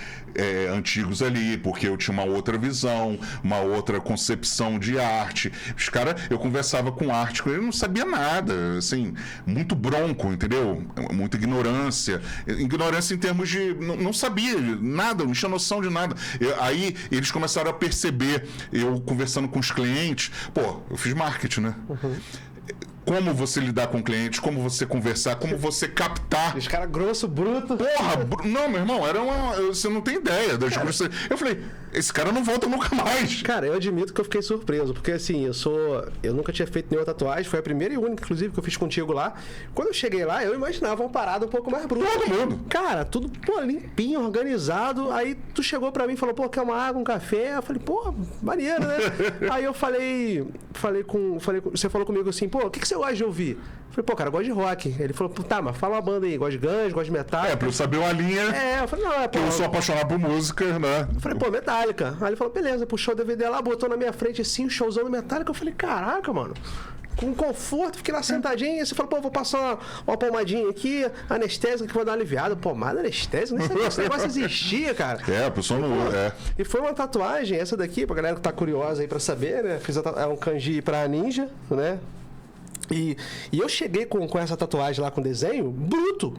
antigos ali, porque eu tinha uma outra visão, uma outra concepção de arte. Os caras, eu conversava com arte, eu não sabia nada, assim, muito bronco, entendeu? Muita ignorância. Ignorância em termos de... Não sabia nada, não tinha noção de nada. Aí eles começaram a perceber, eu conversando com os clientes, pô, eu fiz marketing, né? Uhum. Como você lidar com clientes, como você conversar, como você captar. Os caras grosso, bruto. Porra, não, meu irmão, era uma. Você não tem ideia das coisas. Eu falei, esse cara não volta nunca mais. Cara, eu admito que eu fiquei surpreso, porque assim, eu nunca tinha feito nenhuma tatuagem, foi a primeira e única, inclusive, que eu fiz contigo lá. Quando eu cheguei lá, eu imaginava uma parada um pouco mais bruta. Todo mundo. Cara, tudo, pô, limpinho, organizado. Aí tu chegou pra mim e falou, pô, quer uma água, um café? Eu falei, pô, maneiro, né? Aí eu falei com. Você falou comigo assim, pô, o que você gosta de ouvir? Eu falei, pô, cara, eu gosto de rock. Ele falou, tá, mas fala uma banda aí, gosta de Guns, gosta de metal. Pra eu saber uma linha. Eu falei, não, pô. Eu sou apaixonado por música, né? Eu falei, pô, Metallica. Aí ele falou, beleza, puxou o DVD lá, botou na minha frente assim, um showzão do Metallica. Eu falei, caraca, mano. Com conforto, fiquei lá sentadinho. Você falou, pô, vou passar uma pomadinha aqui, anestésica que vai dar uma aliviada. Pomada anestésica? Nem sabia que esse negócio existia, cara. A pessoa não. E foi uma tatuagem, essa daqui, pra galera que tá curiosa aí pra saber, né? Fiz um kanji pra ninja, né? E eu cheguei com essa tatuagem lá com desenho bruto.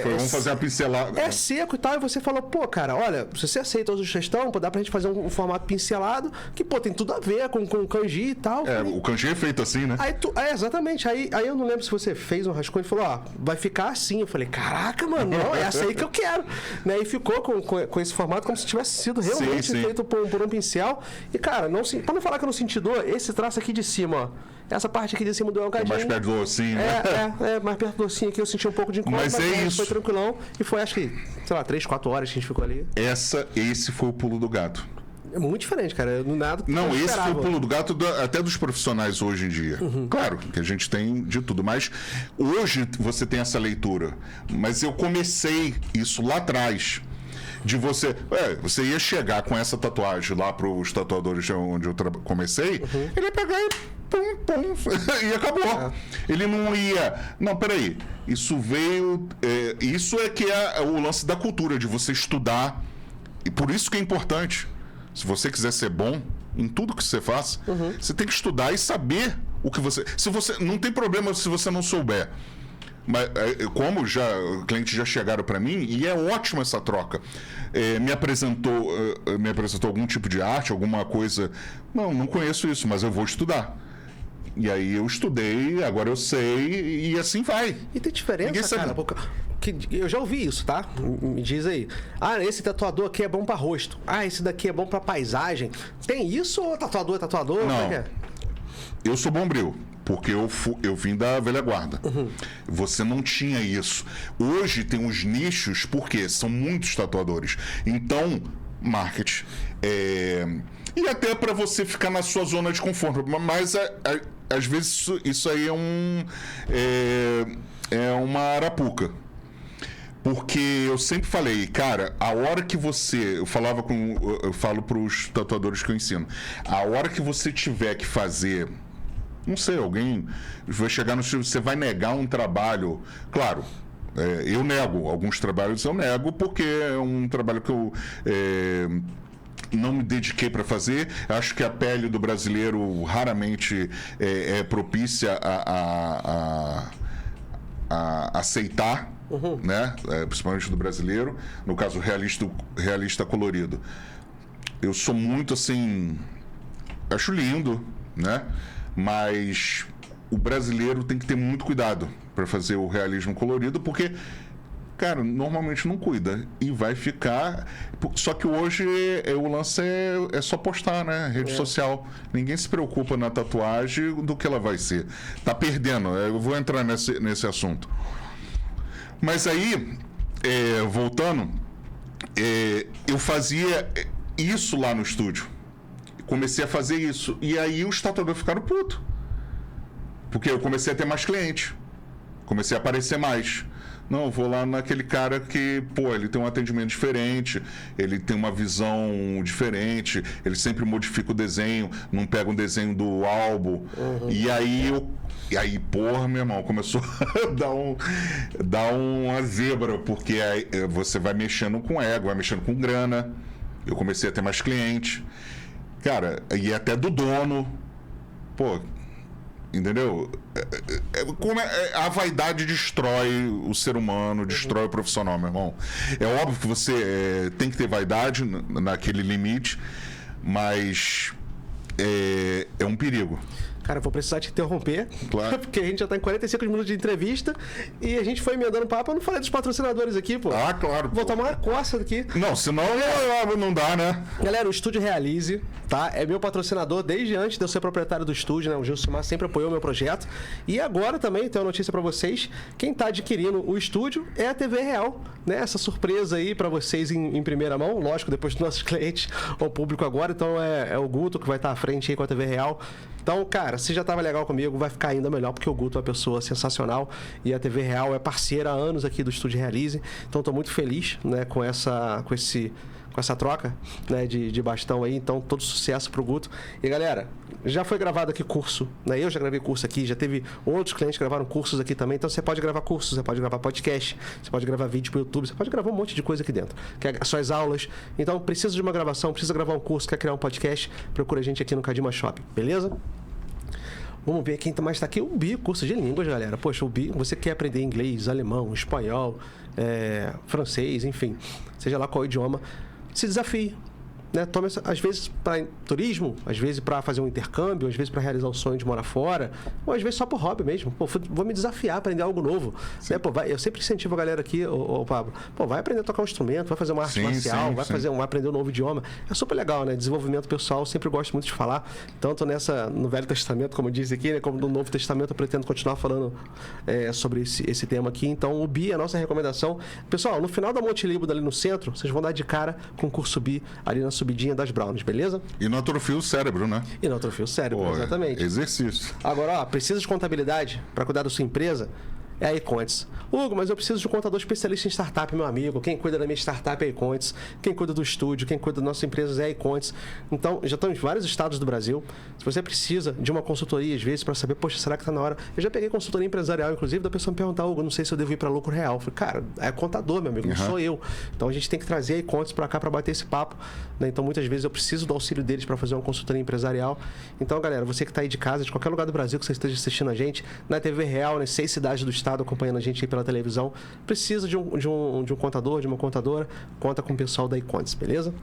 Vamos fazer uma pincelada. É seco e tal. E você falou, pô, cara, olha, se você aceita a sugestão, pô, dá pra gente fazer um formato pincelado que, pô, tem tudo a ver com o kanji e tal. O kanji é feito assim, né? Exatamente. Aí eu não lembro se você fez um rascunho e falou, ó, vai ficar assim. Eu falei, caraca, mano, não, é essa aí que eu quero. Né? E ficou com esse formato como se tivesse sido realmente feito por um pincel. E, cara, pra não falar que eu não senti dor, esse traço aqui de cima, ó. Essa parte aqui de cima doeu um cadinho. Mais perto do ossinho, né? Mais perto do ossinho aqui eu senti um pouco de incômodo, mas isso. Foi tranquilão. E foi, acho que, sei lá, 3, 4 horas que a gente ficou ali. Esse foi o pulo do gato. É muito diferente, cara. Não, esse foi o pulo do gato até dos profissionais hoje em dia. Uhum. Claro que a gente tem de tudo, mas hoje você tem essa leitura. Mas eu comecei isso lá atrás. De você ia chegar com essa tatuagem lá para os tatuadores onde eu comecei, ele ia pegar e pum, e acabou. Ele não ia... Não, peraí. Isso veio... isso é que é o lance da cultura, de você estudar. E por isso que é importante. Se você quiser ser bom em tudo que você faça, você tem que estudar e saber o que você... Não tem problema se você não souber. Mas como clientes já chegaram para mim, e é ótima essa troca. Me apresentou algum tipo de arte, alguma coisa. Não conheço isso, mas eu vou estudar. E aí eu estudei, agora eu sei, e assim vai. E tem diferença, cara? Eu já ouvi isso, tá? Me diz aí. Esse tatuador aqui é bom para rosto. Esse daqui é bom para paisagem. Tem isso ou tatuador é tatuador? Não. Como é que é? Eu sou bombril. Porque eu vim da velha guarda. Você não tinha isso. Hoje tem uns nichos, porque são muitos tatuadores. Então, marketing. E até para você ficar na sua zona de conforto. Mas, às vezes, isso aí é uma arapuca. Porque eu sempre falei, cara, a hora que você... Eu falo para os tatuadores que eu ensino. A hora que você tiver que fazer... Não sei, alguém vai chegar no estilo, você vai negar um trabalho. Claro, eu nego. Alguns trabalhos eu nego porque é um trabalho que eu não me dediquei para fazer. Acho que a pele do brasileiro raramente é propícia a aceitar, né? Principalmente do brasileiro. No caso, realista colorido. Eu sou muito assim... Acho lindo, né? Mas o brasileiro tem que ter muito cuidado para fazer o realismo colorido, porque, cara, normalmente não cuida e vai ficar... Só que hoje o lance é só postar, né? Rede social. Ninguém se preocupa na tatuagem do que ela vai ser. Tá perdendo. Eu vou entrar nesse assunto. Mas aí, voltando, eu fazia isso lá no estúdio. Comecei a fazer isso. E aí os tatuadores ficaram putos. Porque eu comecei a ter mais cliente. Comecei a aparecer mais. Não, eu vou lá naquele cara que, pô, ele tem um atendimento diferente, ele tem uma visão diferente, ele sempre modifica o desenho, não pega um desenho do álbum. E aí, porra, meu irmão, começou a dar uma zebra, porque aí você vai mexendo com ego, vai mexendo com grana. Eu comecei a ter mais cliente. Cara, e até do dono. Pô, entendeu? A vaidade destrói o ser humano, destrói o profissional, meu irmão. É óbvio que você tem que ter vaidade naquele limite, mas é um perigo. Cara, vou precisar te interromper, Claro. porque a gente já tá em 45 minutos de entrevista e a gente foi emendando papo. Eu não falei dos patrocinadores aqui, pô. Ah, claro. Vou pô. tomar uma coça aqui. Não, senão não dá, né? Galera, o Estúdio Realize, tá? É meu patrocinador desde antes de eu ser proprietário do estúdio, né? O Gilsomar sempre apoiou o meu projeto. E agora também tenho uma notícia pra vocês. Quem tá adquirindo o estúdio é a TV Real, né? Essa surpresa aí pra vocês em primeira mão. Lógico, depois dos nossos clientes ao público agora. Então é o Guto que vai estar à frente aí com a TV Real. Então, cara, se já tava legal comigo, vai ficar ainda melhor, porque o Guto é uma pessoa sensacional e a TV Real é parceira há anos aqui do Estúdio Realize. Então, tô muito feliz, né, com essa troca, né, de bastão aí. Então, todo sucesso pro Guto. E, galera, já foi gravado aqui curso, né? Eu já gravei curso aqui, já teve outros clientes que gravaram cursos aqui também. Então, você pode gravar cursos, você pode gravar podcast, você pode gravar vídeo pro YouTube, você pode gravar um monte de coisa aqui dentro. Quer suas aulas. Então, precisa de uma gravação, precisa gravar um curso, quer criar um podcast, procura a gente aqui no Kadima Shop, beleza? Vamos ver quem mais está aqui. O BI, curso de línguas, galera. Poxa, o BI, você quer aprender inglês, alemão, espanhol, francês, enfim. Seja lá qual o idioma, se desafie. Né? Tome, às vezes, para turismo, às vezes para fazer um intercâmbio, às vezes para realizar o sonho de morar fora, ou às vezes só por hobby mesmo. Pô, vou me desafiar, aprender algo novo. Né? Pô, eu sempre incentivo a galera aqui, ô Pablo, pô, vai aprender a tocar um instrumento, vai fazer uma arte marcial, vai aprender um novo idioma. É super legal, né? Desenvolvimento pessoal, eu sempre gosto muito de falar, tanto no Velho Testamento, como diz aqui, né? Como no Novo Testamento, eu pretendo continuar falando sobre esse tema aqui. Então, o BI é a nossa recomendação. Pessoal, no final da Monte Líbano, ali no centro, vocês vão dar de cara com o curso BI, ali na subidinha das Brownies, beleza? E não atrofia o cérebro, né? E não atrofia o cérebro, exatamente. Exercício. Agora, precisa de contabilidade para cuidar da sua empresa? É a Econtes. Hugo, mas eu preciso de um contador especialista em startup, meu amigo. Quem cuida da minha startup é a Econtes. Quem cuida do estúdio, quem cuida das nossas empresas é a Econtes. Então, já estamos em vários estados do Brasil. Se você precisa de uma consultoria, às vezes, para saber, poxa, será que está na hora? Eu já peguei consultoria empresarial, inclusive, da pessoa me perguntar, Hugo, não sei se eu devo ir para lucro real. Eu falei, cara, é contador, meu amigo, não sou eu. Então, a gente tem que trazer a Econtes para cá para bater esse papo. Né? Então, muitas vezes, eu preciso do auxílio deles para fazer uma consultoria empresarial. Então, galera, você que está aí de casa, de qualquer lugar do Brasil que você esteja assistindo a gente, na TV Real, nas 6 cidades do estado, acompanhando a gente aí pela televisão, precisa de um contador, de uma contadora, conta com o pessoal da Econtes, beleza?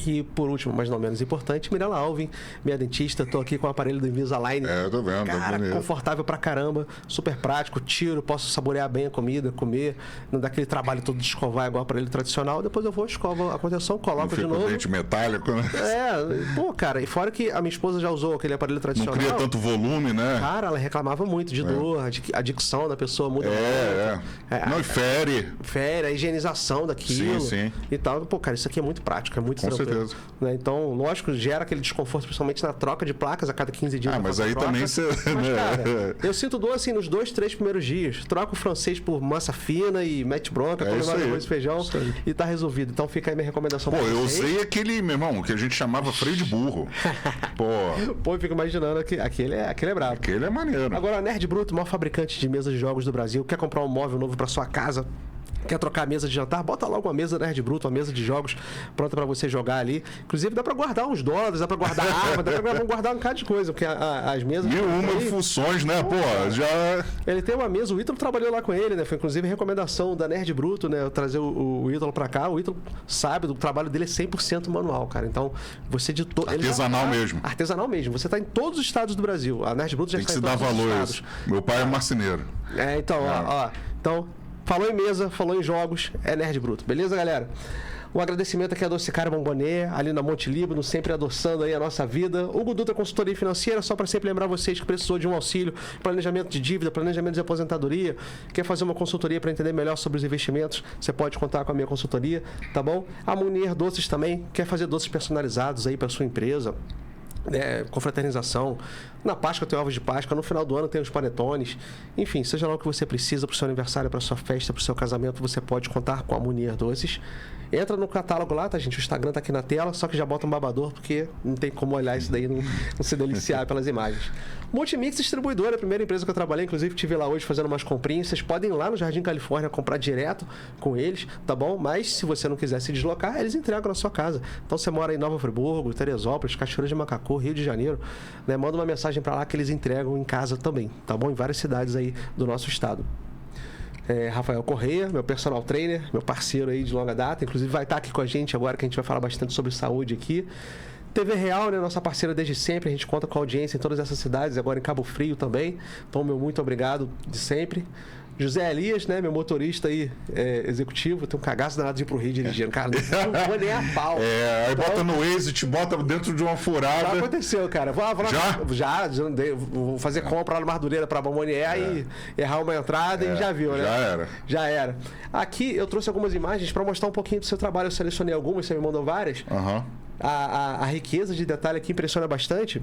E por último, mas não menos importante, Mirella Alvim, minha dentista. Tô aqui com o aparelho do Invisalign. Tô vendo. Cara, confortável pra caramba, super prático, tiro, posso saborear bem a comida, comer, não dá aquele trabalho todo de escovar igual o aparelho tradicional. Depois eu vou, escovo a contenção, coloco de novo. Dente metálico, né? Pô, cara, e fora que a minha esposa já usou aquele aparelho tradicional. Não cria tanto volume, né? Cara, ela reclamava muito de dor, a dicção da pessoa muda muito. Não, e fere. Fere, a higienização daquilo. Sim. E tal. Pô, cara, isso aqui é muito prático, é muito tranquilo. Certeza. Né? Então, lógico, gera aquele desconforto, principalmente na troca de placas a cada 15 dias. Mas aí também você... Mas, cara, eu sinto dor assim nos 2, 3 primeiros dias. Troco o francês por massa fina e mete bronca, come mais arroz e feijão e tá resolvido. Então fica aí minha recomendação pra vocês. Eu usei aquele, meu irmão, que a gente chamava freio de burro. Pô, eu fico imaginando que aquele é brabo. Aquele é maneiro. Agora, a Nerd Bruto, maior fabricante de mesas de jogos do Brasil, quer comprar um móvel novo pra sua casa? Quer trocar a mesa de jantar? Bota logo uma mesa Nerd Bruto, uma mesa de jogos pronta pra você jogar ali. Inclusive, dá pra guardar uns dólares, dá pra guardar arma, dá pra guardar um bocado de coisa, porque as mesas... funções, né? Já... Ele tem uma mesa, o Ítalo trabalhou lá com ele, né? Foi inclusive recomendação da Nerd Bruto, né? Eu trazer o Ítalo pra cá. O Ítalo sabe, o trabalho dele é 100% manual, cara. Então, você de todo... Artesanal mesmo. Artesanal mesmo. Você tá em todos os estados do Brasil. A Nerd Bruto já está em todos os estados. Tem que se dar valor isso. Meu pai é marceneiro. Então, falou em mesa, falou em jogos, é Nerd Bruto. Beleza, galera? Um agradecimento aqui a Docicária Bombonê, ali na Monte Líbano, sempre adoçando aí a nossa vida. Hugo Dutra Consultoria Financeira, só para sempre lembrar vocês que precisou de um auxílio, planejamento de dívida, planejamento de aposentadoria, quer fazer uma consultoria para entender melhor sobre os investimentos, você pode contar com a minha consultoria, tá bom? A Munier Doces também, quer fazer doces personalizados aí para sua empresa. confraternização. Na Páscoa tem ovos de Páscoa, no final do ano tem os panetones. Enfim, seja lá o que você precisa para o seu aniversário, para sua festa, para o seu casamento, você pode contar com a Munier Doces. Entra no catálogo lá, tá, gente? O Instagram tá aqui na tela, só que já bota um babador, porque não tem como olhar isso daí e não se deliciar pelas imagens. Multimix Distribuidora, a primeira empresa que eu trabalhei, inclusive estive lá hoje fazendo umas comprinhas. Vocês podem ir lá no Jardim Califórnia comprar direto com eles, tá bom? Mas se você não quiser se deslocar, eles entregam na sua casa. Então você mora em Nova Friburgo, Teresópolis, Cachoeira de Macacu, Rio de Janeiro, né? Manda uma mensagem para lá que eles entregam em casa também, tá bom? Em várias cidades aí do nosso estado. Rafael Correia, meu personal trainer, meu parceiro aí de longa data, inclusive vai estar aqui com a gente agora, que a gente vai falar bastante sobre saúde aqui. TV Real, né, nossa parceira desde sempre, a gente conta com a audiência em todas essas cidades, agora em Cabo Frio também. Então, meu muito obrigado de sempre. José Elias, né, meu motorista aí, executivo, tem um cagaço danado de ir pro Rio dirigindo. Cara, não vou nem a pau. Aí então, bota no Waze, te bota dentro de uma furada. Já aconteceu, cara. Já vou fazer compra lá no Madureira pra Bombonier e errar uma entrada e já viu, né? Já era. Aqui eu trouxe algumas imagens pra mostrar um pouquinho do seu trabalho. Eu selecionei algumas, você me mandou várias. A riqueza de detalhe aqui impressiona bastante.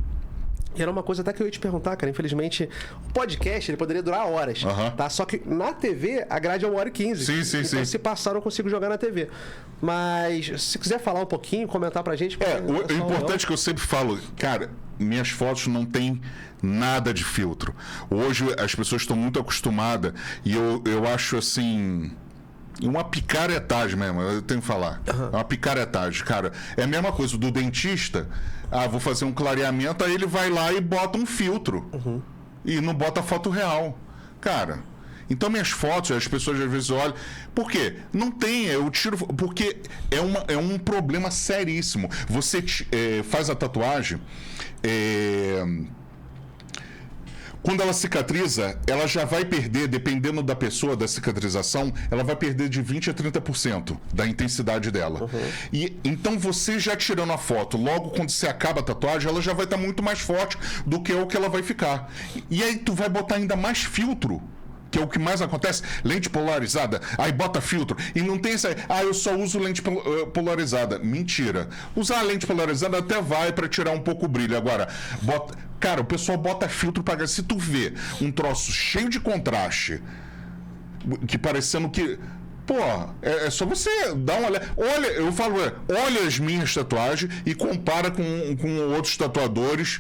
E era uma coisa até que eu ia te perguntar, cara. Infelizmente, o podcast ele poderia durar horas. Tá? Só que na TV, a grade é 1h15. Sim. Então, se passar, eu não consigo jogar na TV. Mas, se quiser falar um pouquinho, comentar pra gente... O importante que eu sempre falo, cara, minhas fotos não tem nada de filtro. Hoje, as pessoas estão muito acostumadas e eu acho, assim... uma picaretagem mesmo, eu tenho que falar. Uma picaretagem, cara. É a mesma coisa do dentista. Vou fazer um clareamento, aí ele vai lá e bota um filtro. E não bota foto real. Cara, então minhas fotos, as pessoas às vezes olham... Por quê? Não tem, eu tiro... Porque é um problema seríssimo. Você faz a tatuagem... Quando ela cicatriza, ela já vai perder, dependendo da pessoa, da cicatrização, ela vai perder de 20% a 30% da intensidade dela. E então você já tirando a foto, logo quando você acaba a tatuagem, ela já vai estar muito mais forte do que o que ela vai ficar. E aí tu vai botar ainda mais filtro, que é o que mais acontece, lente polarizada, aí bota filtro, e não tem essa... eu só uso lente polarizada. Mentira. Usar a lente polarizada até vai para tirar um pouco o brilho. Agora, cara, o pessoal bota filtro para... Se tu vê um troço cheio de contraste, que parecendo que... é só você dar uma olhada. Eu falo, olha as minhas tatuagens e compara com outros tatuadores.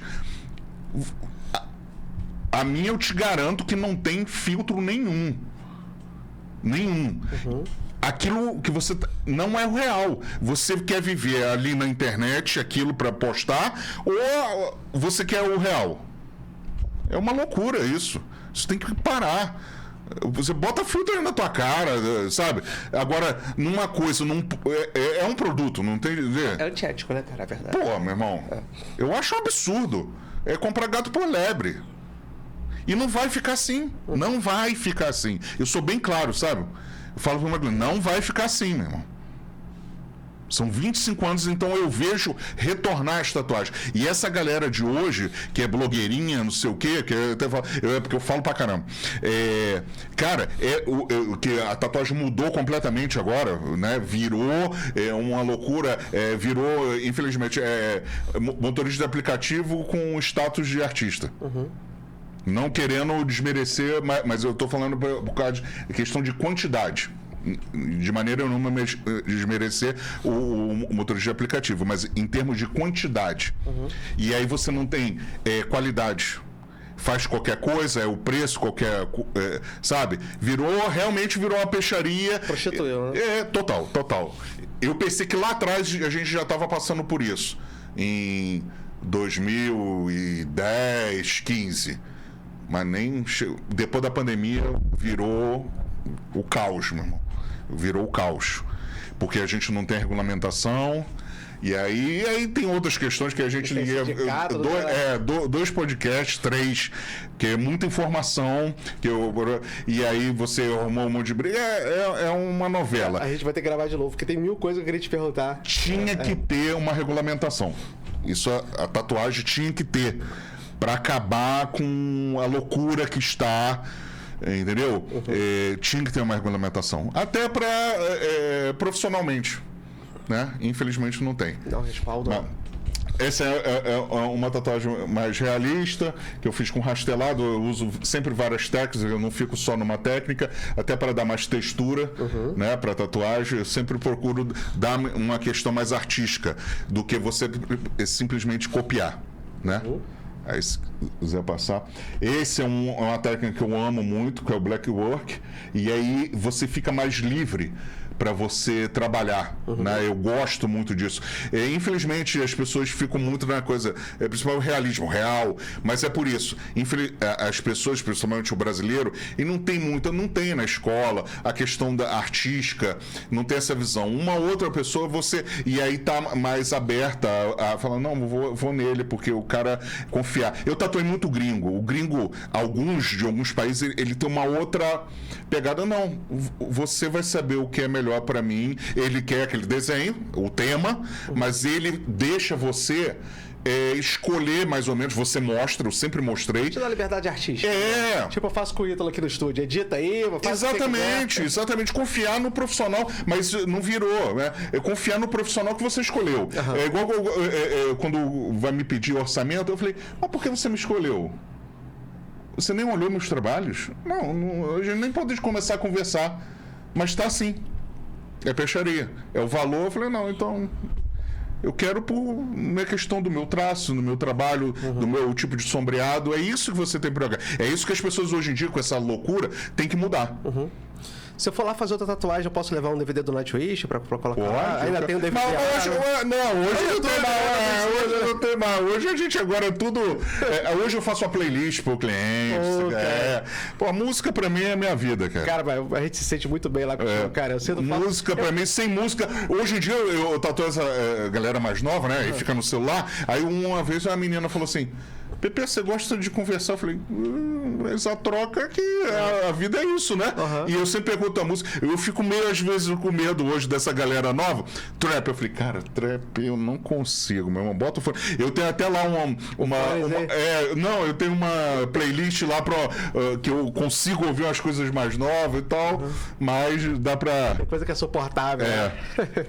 A minha eu te garanto que não tem filtro nenhum. Aquilo que você... não é o real. Você quer viver ali na internet aquilo para postar ou você quer o real? É uma loucura isso. Isso tem que parar. Você bota filtro aí na tua cara, sabe? Agora, numa coisa, é um produto, não tem... É antiético, né, cara? É verdade. Meu irmão, eu acho um absurdo. É comprar gato por lebre. E não vai ficar assim. Não vai ficar assim. Eu sou bem claro, sabe? Eu falo para uma não vai ficar assim, meu irmão. São 25 anos, então eu vejo retornar as tatuagens. E essa galera de hoje, que é blogueirinha, não sei o quê, que eu até falo, porque eu falo pra caramba. Cara, que a tatuagem mudou completamente agora, né? Virou uma loucura, virou, infelizmente, motorista de aplicativo com status de artista. Não querendo desmerecer, mas eu estou falando por causa de questão de quantidade. De maneira nenhuma desmerecer o motorista de aplicativo, mas em termos de quantidade. E aí você não tem qualidade. Faz qualquer coisa, o preço, sabe? Realmente virou uma peixaria. Prostituiu, né? Total. Eu pensei que lá atrás a gente já estava passando por isso. Em 2010, 15. Mas nem... Depois da pandemia virou o caos, meu irmão. Virou o caos. Porque a gente não tem regulamentação. E aí tem outras questões que a gente... Dois podcasts, 3, que é muita informação. E aí você arrumou um monte de briga. É uma novela. A gente vai ter que gravar de novo, porque tem 1000 coisas que eu queria te perguntar. Tinha que ter uma regulamentação. Isso a tatuagem tinha que ter. Para acabar com a loucura que está, entendeu? Tinha que ter uma regulamentação. Até para profissionalmente, né? Infelizmente não tem. Não, respaldo. Essa é uma tatuagem mais realista, que eu fiz com rastelado. Eu uso sempre várias técnicas, eu não fico só numa técnica, até para dar mais textura, né, para tatuagem. Eu sempre procuro dar uma questão mais artística do que você simplesmente copiar, né? Aí, se quiser passar. Esse é uma técnica que eu amo muito, que é o black work. E aí você fica mais livre para você trabalhar, né? Eu gosto muito disso. Infelizmente, as pessoas ficam muito na coisa, principalmente o realismo real, mas é por isso. As pessoas, principalmente o brasileiro, e não tem na escola a questão da artística, não tem essa visão. Uma outra pessoa, e aí tá mais aberta a falar, não, vou nele, porque o cara confiar. Eu tatuei muito gringo. O gringo, de alguns países, ele tem uma outra pegada. Não, você vai saber o que é melhor para mim. Ele quer aquele desenho, o tema, mas ele deixa você escolher mais ou menos. Você mostra, eu sempre mostrei. Te dá liberdade artística. Tipo, eu faço com o Ítalo aqui no estúdio. Edita aí, faz exatamente. Confiar no profissional, mas não virou, né? Confiar no profissional que você escolheu. É igual quando vai me pedir orçamento, eu falei, mas por que você me escolheu? Você nem olhou meus trabalhos? Não, a gente nem pode começar a conversar. Mas tá assim. É peixaria. É o valor. Eu falei, não, então... Eu quero por uma questão do meu traço, do meu trabalho, do meu tipo de sombreado. É isso que você tem que jogar. É isso que as pessoas hoje em dia, com essa loucura, tem que mudar. Se eu for lá fazer outra tatuagem, eu posso levar um DVD do Nightwish pra colocar lá? Ainda tem um DVD. Hoje eu não tenho mais. Hoje a gente agora é tudo... hoje eu faço uma playlist pro cliente. A música pra mim é a minha vida, cara. Cara, a gente se sente muito bem lá com o cara. Eu sinto música pra mim, sem música... Hoje em dia eu tatuo essa galera mais nova, né? E fica no celular. Aí uma vez a menina falou assim... Pepe, você gosta de conversar? Eu falei, essa troca que a vida é isso, né? E eu sempre pergunto a música. Eu fico meio, às vezes, com medo hoje dessa galera nova. Trap, eu falei, cara, trap eu não consigo, meu irmão. Bota o fone. Eu tenho até lá eu tenho uma playlist lá que eu consigo ouvir umas coisas mais novas e tal, mas dá pra... Coisa que é suportável. Né?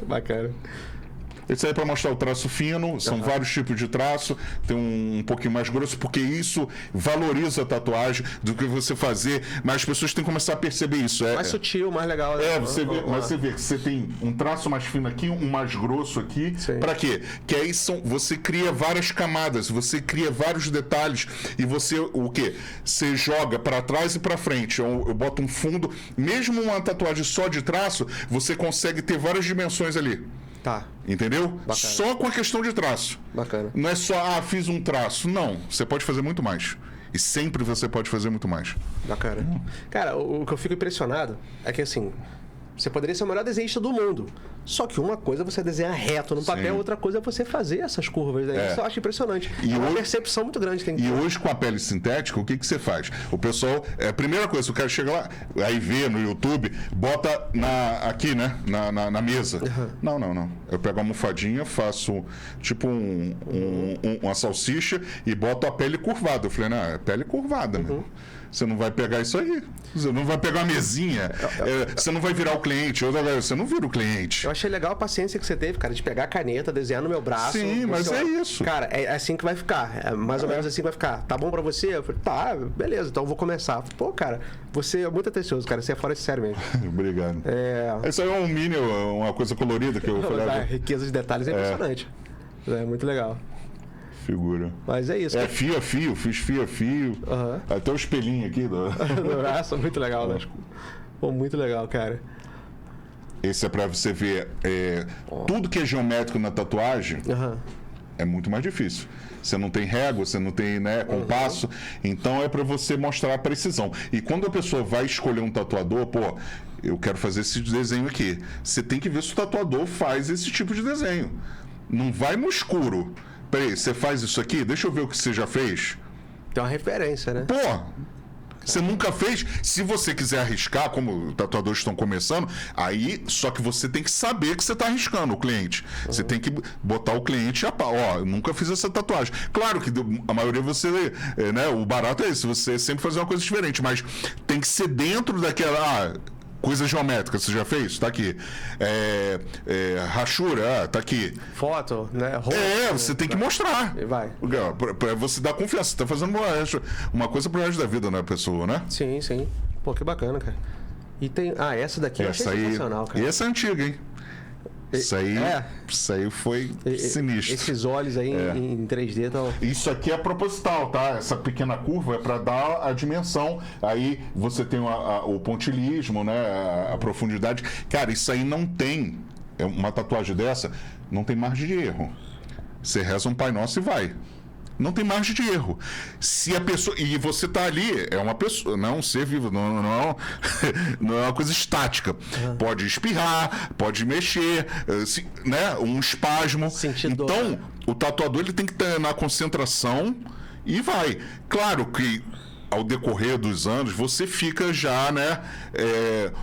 Bacana. Esse aí é para mostrar o traço fino, são vários tipos de traço, tem um pouquinho mais grosso, porque isso valoriza a tatuagem do que você fazer, mas as pessoas têm que começar a perceber isso. Mais sutil, mais legal. Né? Você vê que você tem um traço mais fino aqui, um mais grosso aqui, para quê? Que aí você cria várias camadas, você cria vários detalhes, e você, o quê? Você joga para trás e para frente. Eu boto um fundo, mesmo uma tatuagem só de traço, você consegue ter várias dimensões ali. Tá. Entendeu? Bacana. Só com a questão de traço. Bacana. Não é só, fiz um traço. Não, você pode fazer muito mais. E sempre você pode fazer muito mais. Bacana. Cara, o que eu fico impressionado é que, assim, você poderia ser o melhor desenhista do mundo. Só que uma coisa é você desenhar reto no papel, outra coisa é você fazer essas curvas. Né? Isso eu acho impressionante. E uma percepção muito grande. Hoje, com a pele sintética, o que você faz? O pessoal, a primeira coisa, o cara chega lá, aí vê no YouTube, bota aqui, né? Na mesa. Não. Eu pego uma almofadinha, faço tipo uma salsicha e boto a pele curvada. Eu falei, não, é pele curvada, né? Você não vai pegar isso aí. Você não vai pegar a mesinha. Você não vai virar o cliente. Você não vira o cliente. Eu achei legal a paciência que você teve, cara, de pegar a caneta, desenhar no meu braço. Sim, mas é isso. Cara, é assim que vai ficar. É mais ou menos assim que vai ficar. Tá bom pra você? Eu falei, tá, beleza, então eu vou começar. Pô, cara, você é muito atencioso, cara. Você é fora de sério mesmo. Obrigado. Isso aí é um mini, uma coisa colorida que eu falei. A riqueza de detalhes é impressionante. É muito legal. Figura. Mas é isso. Fio a fio, fiz fio a fio. Até o espelhinho aqui do braço, muito legal, né? Pô, muito legal, cara. Esse é pra você ver tudo que é geométrico na tatuagem é muito mais difícil. Você não tem régua, você não tem compasso, então é pra você mostrar a precisão. E quando a pessoa vai escolher um tatuador, eu quero fazer esse desenho aqui. Você tem que ver se o tatuador faz esse tipo de desenho. Não vai no escuro. Peraí, você faz isso aqui? Deixa eu ver o que você já fez. Tem uma referência, né? Você nunca fez. Se você quiser arriscar, como tatuadores estão começando, aí só que você tem que saber que você está arriscando o cliente. Você tem que botar o cliente a pau. Eu nunca fiz essa tatuagem. Claro que a maioria você, o barato é esse, você sempre fazer uma coisa diferente, mas tem que ser dentro daquela... Coisa geométrica, você já fez? Tá aqui. Rachura, tá aqui. Foto, né? Roupa, você tem que mostrar. Vai. Pra você dar confiança. Você tá fazendo uma coisa pro resto da vida, né, pessoa, né? Sim, sim. Pô, que bacana, cara. E tem... essa daqui eu achei sensacional, cara. E essa é antiga, hein? Isso aí foi sinistro. Esses olhos aí em 3D estão... Isso aqui é proposital, tá? Essa pequena curva é para dar a dimensão. Aí você tem o pontilismo, né? A profundidade. Cara, isso aí não tem... Uma tatuagem dessa não tem margem de erro. Você reza um Pai Nosso e vai. Não tem margem de erro. Se a pessoa... E você tá ali, é uma pessoa, não é um ser vivo, não é uma coisa estática. Pode espirrar, pode mexer, né? Um espasmo. Então, o tatuador ele tem que estar na concentração e vai. Claro que ao decorrer dos anos, você fica já, né?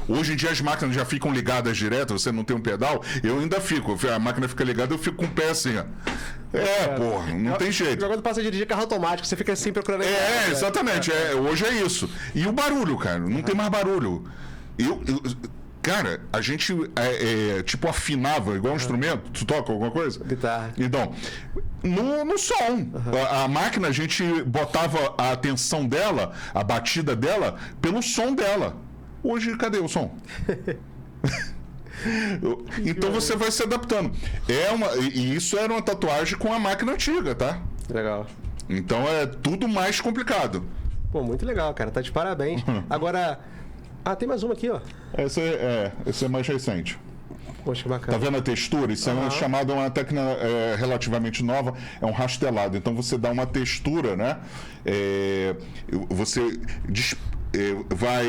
Hoje em dia as máquinas já ficam ligadas direto, você não tem um pedal, eu ainda fico. A máquina fica ligada, eu fico com o pé assim, ó. Porra, não tem jeito. Quando passa a dirigir carro automático, você fica assim procurando... Exatamente. Hoje é isso. E o barulho, cara, não tem mais barulho. Cara, a gente tipo afinava igual um instrumento. Tu toca alguma coisa? Guitarra. Então, no som. A máquina, a gente botava a atenção dela, a batida dela, pelo som dela. Hoje, cadê o som? Então você vai se adaptando. E isso era uma tatuagem com a máquina antiga, tá? Legal. Então é tudo mais complicado. Pô, muito legal, cara. Tá de parabéns. Agora... tem mais uma aqui, ó. Essa é mais recente. Poxa, que bacana. Tá vendo a textura? Isso é chamada uma técnica relativamente nova, é um rastelado. Então você dá uma textura, né? Você vai...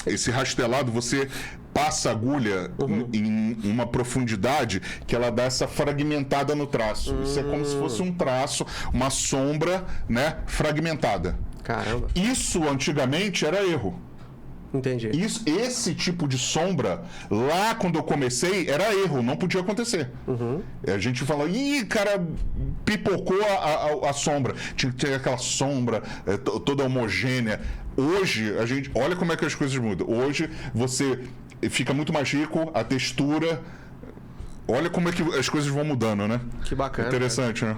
Esse rastelado, você passa a agulha em uma profundidade que ela dá essa fragmentada no traço. Isso é como se fosse um traço, uma sombra, né? Fragmentada. Caramba. Isso antigamente era erro. Entendi. Esse tipo de sombra, lá quando eu comecei, era erro, não podia acontecer. A gente fala, cara, pipocou a sombra. Tinha que ter aquela sombra toda homogênea. Hoje, olha como é que as coisas mudam. Hoje, você fica muito mais rico, a textura... Olha como é que as coisas vão mudando, né? Que bacana. Interessante, né?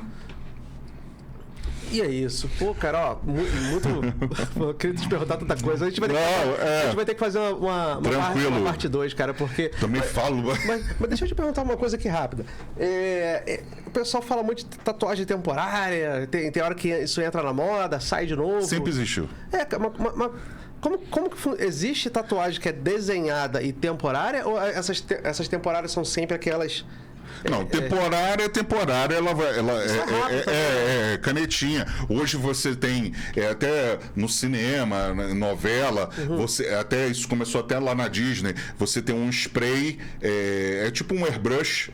E é isso. Pô, cara, muito... Eu queria te perguntar tanta coisa. A gente vai ter que fazer uma parte 2, cara, porque... Também falo. Mas deixa eu te perguntar uma coisa aqui rápida. O pessoal fala muito de tatuagem temporária, tem hora que isso entra na moda, sai de novo. Sempre existiu. Mas como que existe tatuagem que é desenhada e temporária, ou essas temporárias são sempre aquelas... Não, temporária, ela é canetinha. Hoje você tem até no cinema, novela, até isso começou até lá na Disney. Você tem um spray, tipo um airbrush.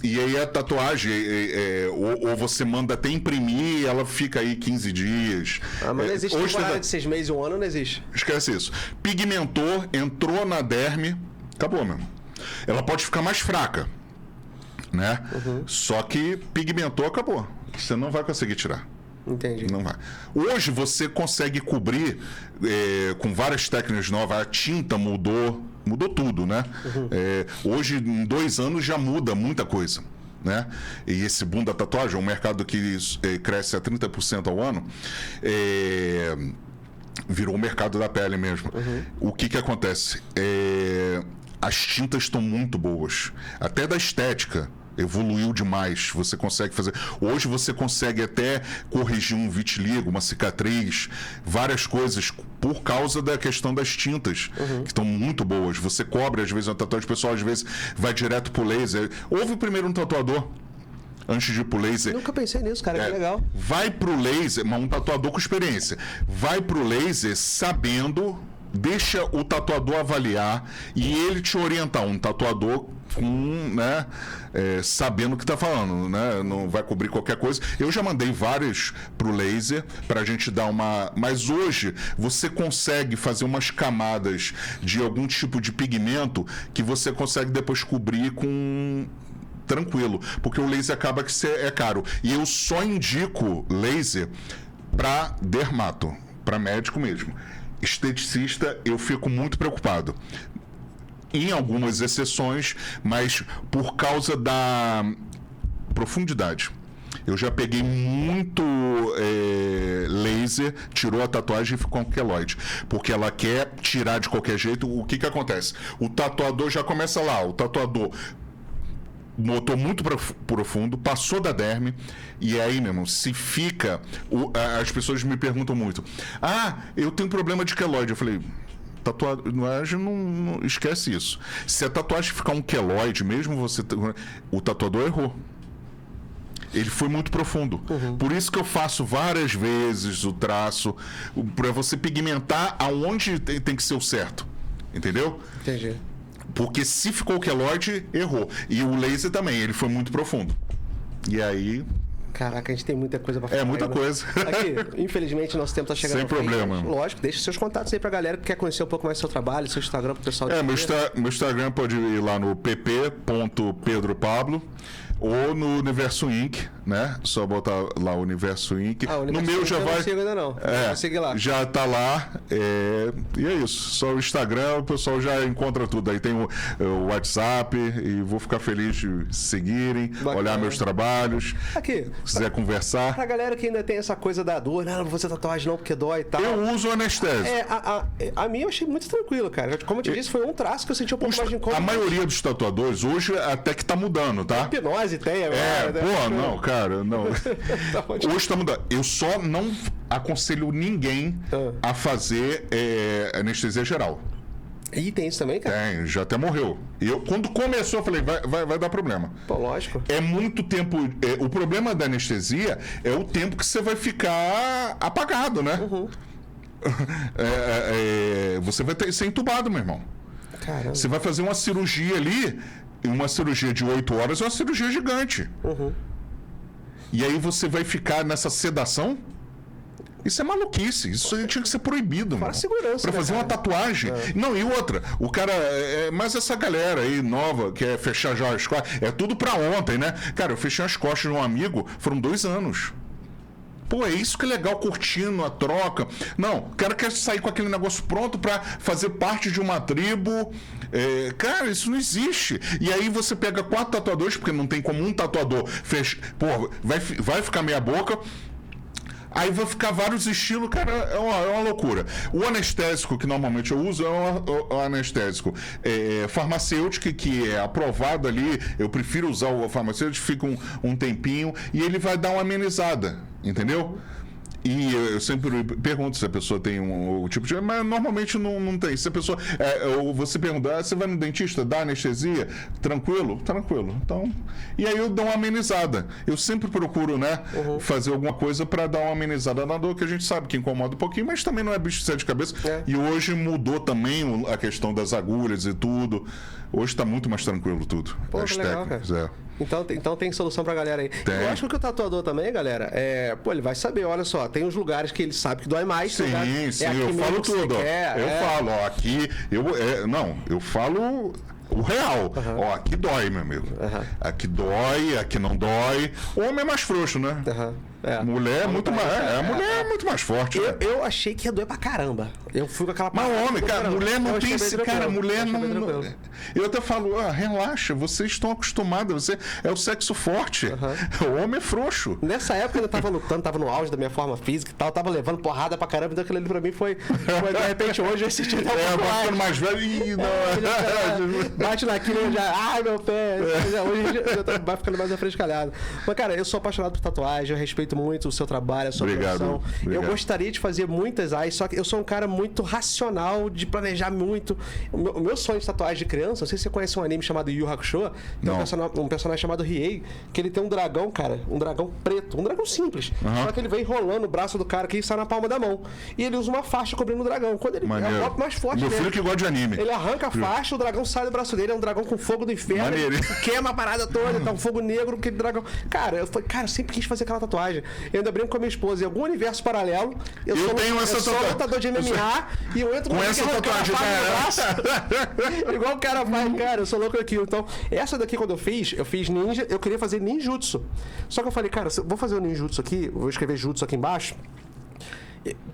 E aí a tatuagem, ou você manda até imprimir, ela fica aí 15 dias. Mas não existe temporada de 6 meses, 1 ano, não existe. Esquece isso. Pigmentou, entrou na derme, acabou mesmo. Ela pode ficar mais fraca, né? Só que pigmentou, acabou. Você não vai conseguir tirar. Entendi. Não vai. Hoje você consegue cobrir com várias técnicas novas. A tinta mudou tudo, né? Hoje, em 2 anos, já muda muita coisa, né? E esse boom da tatuagem, um mercado que cresce a 30% ao ano, virou o mercado da pele mesmo. O que acontece? As tintas estão muito boas. Até da estética evoluiu demais. Você consegue fazer... Hoje você consegue até corrigir um vitiligo, uma cicatriz, várias coisas por causa da questão das tintas, que estão muito boas. Você cobre, às vezes, uma tatuagem, o pessoal às vezes vai direto pro laser. Houve primeiro um tatuador antes de ir pro laser. Nunca pensei nisso, cara, que legal. Vai pro laser, mas um tatuador com experiência. Vai pro laser sabendo... Deixa o tatuador avaliar e ele te orientar. Um tatuador né, sabendo o que está falando, né? Não vai cobrir qualquer coisa. Eu já mandei vários pro laser para a gente dar uma... Mas hoje você consegue fazer umas camadas de algum tipo de pigmento que você consegue depois cobrir com... tranquilo, porque o laser acaba que é caro. E eu só indico laser para dermato, para médico mesmo. esteticista, eu fico muito preocupado. Em algumas exceções, mas por causa da profundidade. Eu já peguei muito laser, tirou a tatuagem e ficou com queloide. Porque ela quer tirar de qualquer jeito. O que acontece? O tatuador já começa lá. O tatuador notou muito profundo, passou da derme. E aí, meu irmão, se fica... as pessoas me perguntam muito. Eu tenho problema de queloide. Eu falei... Tatuagem não esquece isso. Se a tatuagem ficar um queloide, mesmo você... O tatuador errou. Ele foi muito profundo. Por isso que eu faço várias vezes o traço, para você pigmentar aonde tem que ser o certo. Entendeu? Entendi. Porque se ficou o queloide, errou. E o laser também, ele foi muito profundo. E aí... Caraca, a gente tem muita coisa pra falar. É muita coisa. Aqui, infelizmente, nosso tempo tá chegando. Sem problema. Mas, lógico, deixa seus contatos aí pra galera que quer conhecer um pouco mais do seu trabalho, seu Instagram pro pessoal. Meu Instagram pode ir lá no pp.pedropablo ou no Universo Inc, né? Só botar lá o Universo Inc. No meu já vai. Não sigo ainda não. Vou seguir lá. Já tá lá. E é isso. Só o Instagram, o pessoal já encontra tudo. Aí tem o WhatsApp e vou ficar feliz de seguirem, bacana. Olhar meus trabalhos. Aqui. Se quiser conversar. Pra galera que ainda tem essa coisa da dor, não vou fazer tatuagem não porque dói e tal. Eu uso anestésico. A minha eu achei muito tranquilo, cara. Como eu te disse, foi um traço que eu senti um pouco mais de incômodo. A maioria dos tatuadores hoje até que tá mudando, tá? Hipnose tem agora. Não, cara, não. Hoje tá mudando. Eu só não aconselho ninguém a fazer anestesia geral. E tem isso também, cara? Tem, já até morreu. Quando começou, eu falei, vai dar problema. Pô, lógico. É muito tempo. O problema da anestesia é o tempo que você vai ficar apagado, né? Você vai ser entubado, meu irmão. Caramba. Você vai fazer uma cirurgia ali, uma cirurgia de 8 horas é uma cirurgia gigante. E aí você vai ficar nessa sedação? Isso é maluquice. Isso tinha que ser proibido, mano. Segurança, pra fazer uma tatuagem. Não, e outra, o cara. Mas essa galera aí nova, que é fechar já as costas, é tudo pra ontem, né? Cara, eu fechei as costas de um amigo, foram 2 anos. Pô, é isso que é legal, curtindo a troca. Não, o cara quer sair com aquele negócio pronto pra fazer parte de uma tribo. Cara, isso não existe. E aí você pega 4 tatuadores, porque não tem como um tatuador Pô, vai ficar meia boca. Aí vai ficar vários estilos, cara, é uma loucura. O anestésico que normalmente eu uso é um anestésico farmacêutico, que é aprovado ali. Eu prefiro usar o farmacêutico, fica um tempinho e ele vai dar uma amenizada, entendeu? E eu sempre pergunto se a pessoa tem um tipo de... Mas normalmente não tem. Se a pessoa... você pergunta, você vai no dentista, dá anestesia? Tranquilo? Tranquilo. Então... E aí eu dou uma amenizada. Eu sempre procuro, né? Fazer alguma coisa para dar uma amenizada na dor, que a gente sabe que incomoda um pouquinho, mas também não é bicho de sete cabeças. E hoje mudou também a questão das agulhas e tudo. Hoje tá muito mais tranquilo tudo. Pô, as técnicas, legal, Então tem solução pra galera aí. Tem. Eu acho que o tatuador também, galera, ele vai saber, olha só, tem uns lugares que ele sabe que dói mais. Sim, eu falo tudo. Falo, aqui, eu falo o real. Aqui dói, meu amigo. Aqui dói, aqui não dói. O homem é mais frouxo, né? Mulher é muito mais. Mulher é muito mais forte. Eu achei que ia doer pra caramba. Eu fui com aquela Mas homem, cara, mulher não tem esse. Cara, mulher não. Eu até falo, relaxa, vocês estão acostumados, você é o sexo forte. O homem é frouxo. Nessa época eu tava lutando, tava no auge da minha forma física e tal, tava levando porrada pra caramba, então aquilo ali pra mim foi de repente hoje eu assisti vai ficando mais velho e bate naquilo já, ai meu pé. Hoje vai ficando mais afrescalhado. Mas, cara, eu sou apaixonado por tatuagem, eu respeito muito o seu trabalho, a sua profissão. Eu gostaria de fazer muitas só que eu sou um cara muito racional, de planejar muito. O meu sonho de tatuagem de criança, não sei se você conhece um anime chamado Yu Yu Hakusho, tem um personagem chamado Riei, que ele tem um dragão, cara, um dragão preto, um dragão simples. Só que ele vem enrolando o braço do cara que sai na palma da mão. E ele usa uma faixa cobrindo o dragão. Quando ele é o golpe mais forte meu dele. Filho que gosta de anime. Ele arranca a faixa, o dragão sai do braço dele, é um dragão com fogo do inferno. Queima a parada toda, tá um fogo negro, aquele dragão. Cara, eu sempre quis fazer aquela tatuagem. Eu ainda brinco com a minha esposa, em algum universo paralelo, eu sou lutador de MMA e eu entro com essa tatuagem, igual o cara faz, cara, eu sou louco aqui. Então, essa daqui quando eu fiz ninja, eu queria fazer ninjutsu. Só que eu falei, cara, vou fazer o ninjutsu aqui, vou escrever jutsu aqui embaixo.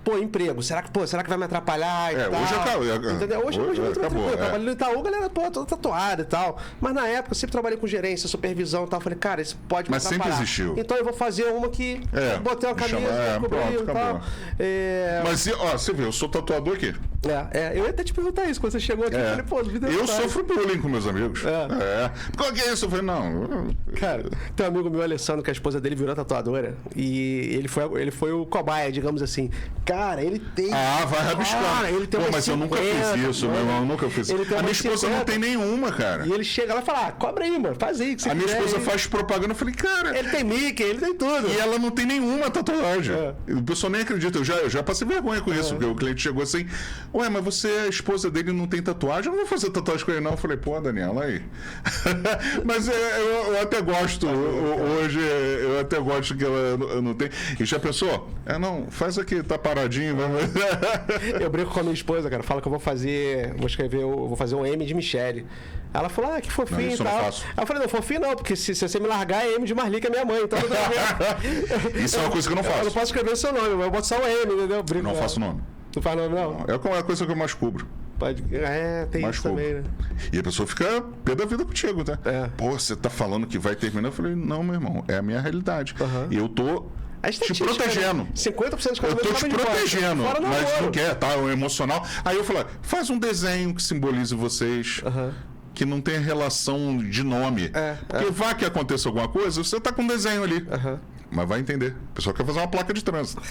Pô, emprego, será que vai me atrapalhar e tal? Hoje acabou. Entendeu? Hoje é muito acabou, tranquilo. Eu trabalhei no Itaú, galera, pô, toda tatuada e tal. Mas na época, eu sempre trabalhei com gerência, supervisão e tal. Eu falei, cara, isso pode me atrapalhar. Mas sempre existiu. Então eu vou fazer uma que botei uma camisa, cobrir e tal. Mas, ó, você vê, eu sou tatuador aqui. Eu ia até te perguntar isso quando você chegou aqui. Eu falei, pô, vida eu sofro bullying com meus amigos. Qual que é isso? Eu falei, não. Cara, tem um amigo meu, Alessandro, que a esposa dele virou tatuadora. E ele foi o cobaia, digamos assim. Cara, ele tem. Vai rabiscar. Cara, ele tem mas 50, eu nunca fiz isso, meu irmão. Eu nunca fiz isso. A minha esposa 50. Não tem nenhuma, cara. E ele chega lá e fala, cobra aí, mano. Faz aí. Que a minha esposa faz propaganda. Eu falei, cara. Ele tem Mickey, ele tem tudo. E ela não tem nenhuma tatuagem. O pessoal nem acredita. Eu já passei vergonha com isso, porque o cliente chegou assim, ué, mas você, a esposa dele, não tem tatuagem? Eu não vou fazer tatuagem com ele, não. Eu falei, pô, Daniela, aí. Mas eu até gosto, hoje, eu até gosto que ela não tem. E já pensou? Não, faz aqui, tá paradinho. Eu brinco com a minha esposa, cara. Fala que eu vou fazer um M de Michele. Ela falou, que fofinho e tal. Aí eu falei, não, fofinho não, porque se você me largar é M de Marli, que é minha mãe. Então isso é uma coisa que eu não faço. Eu não posso escrever o seu nome, eu boto só o M, entendeu? Não faço nome. Não faz nome, não? É a coisa que eu mais cubro. Tem mais isso também, né? E a pessoa fica pé da vida contigo, tá? Pô, você tá falando que vai terminar? Eu falei, não, meu irmão, é a minha realidade. E eu tô te protegendo. Né? 50% dos eu tô te protegendo, mas não quer, tá? O emocional. Aí eu falei, faz um desenho que simbolize vocês. Que não tem relação de nome. Porque vai que aconteça alguma coisa, você tá com um desenho ali. Mas vai entender. O pessoal quer fazer uma placa de trânsito.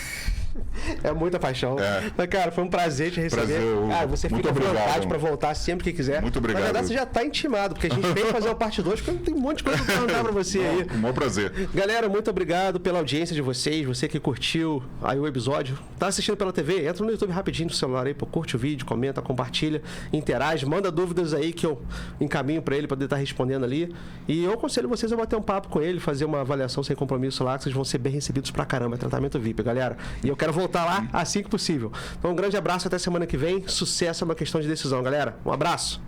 É muita paixão. Mas, cara, foi um prazer te receber. Cara, você fica à vontade pra voltar sempre que quiser. Muito obrigado. Na verdade, você já tá intimado, porque a gente veio fazer uma parte 2, porque tem um monte de coisa pra perguntar pra você aí. Com o maior prazer. Galera, muito obrigado pela audiência de vocês, você que curtiu aí o episódio. Tá assistindo pela TV? Entra no YouTube rapidinho no celular aí, curte o vídeo, comenta, compartilha, interage, manda dúvidas aí que eu encaminho pra ele, pra ele estar respondendo ali. E eu aconselho vocês a bater um papo com ele, fazer uma avaliação sem compromisso lá, que vocês vão ser bem recebidos pra caramba. É tratamento VIP, galera. E eu quero voltar lá assim que possível. Então, um grande abraço, até semana que vem. Sucesso é uma questão de decisão, galera. Um abraço.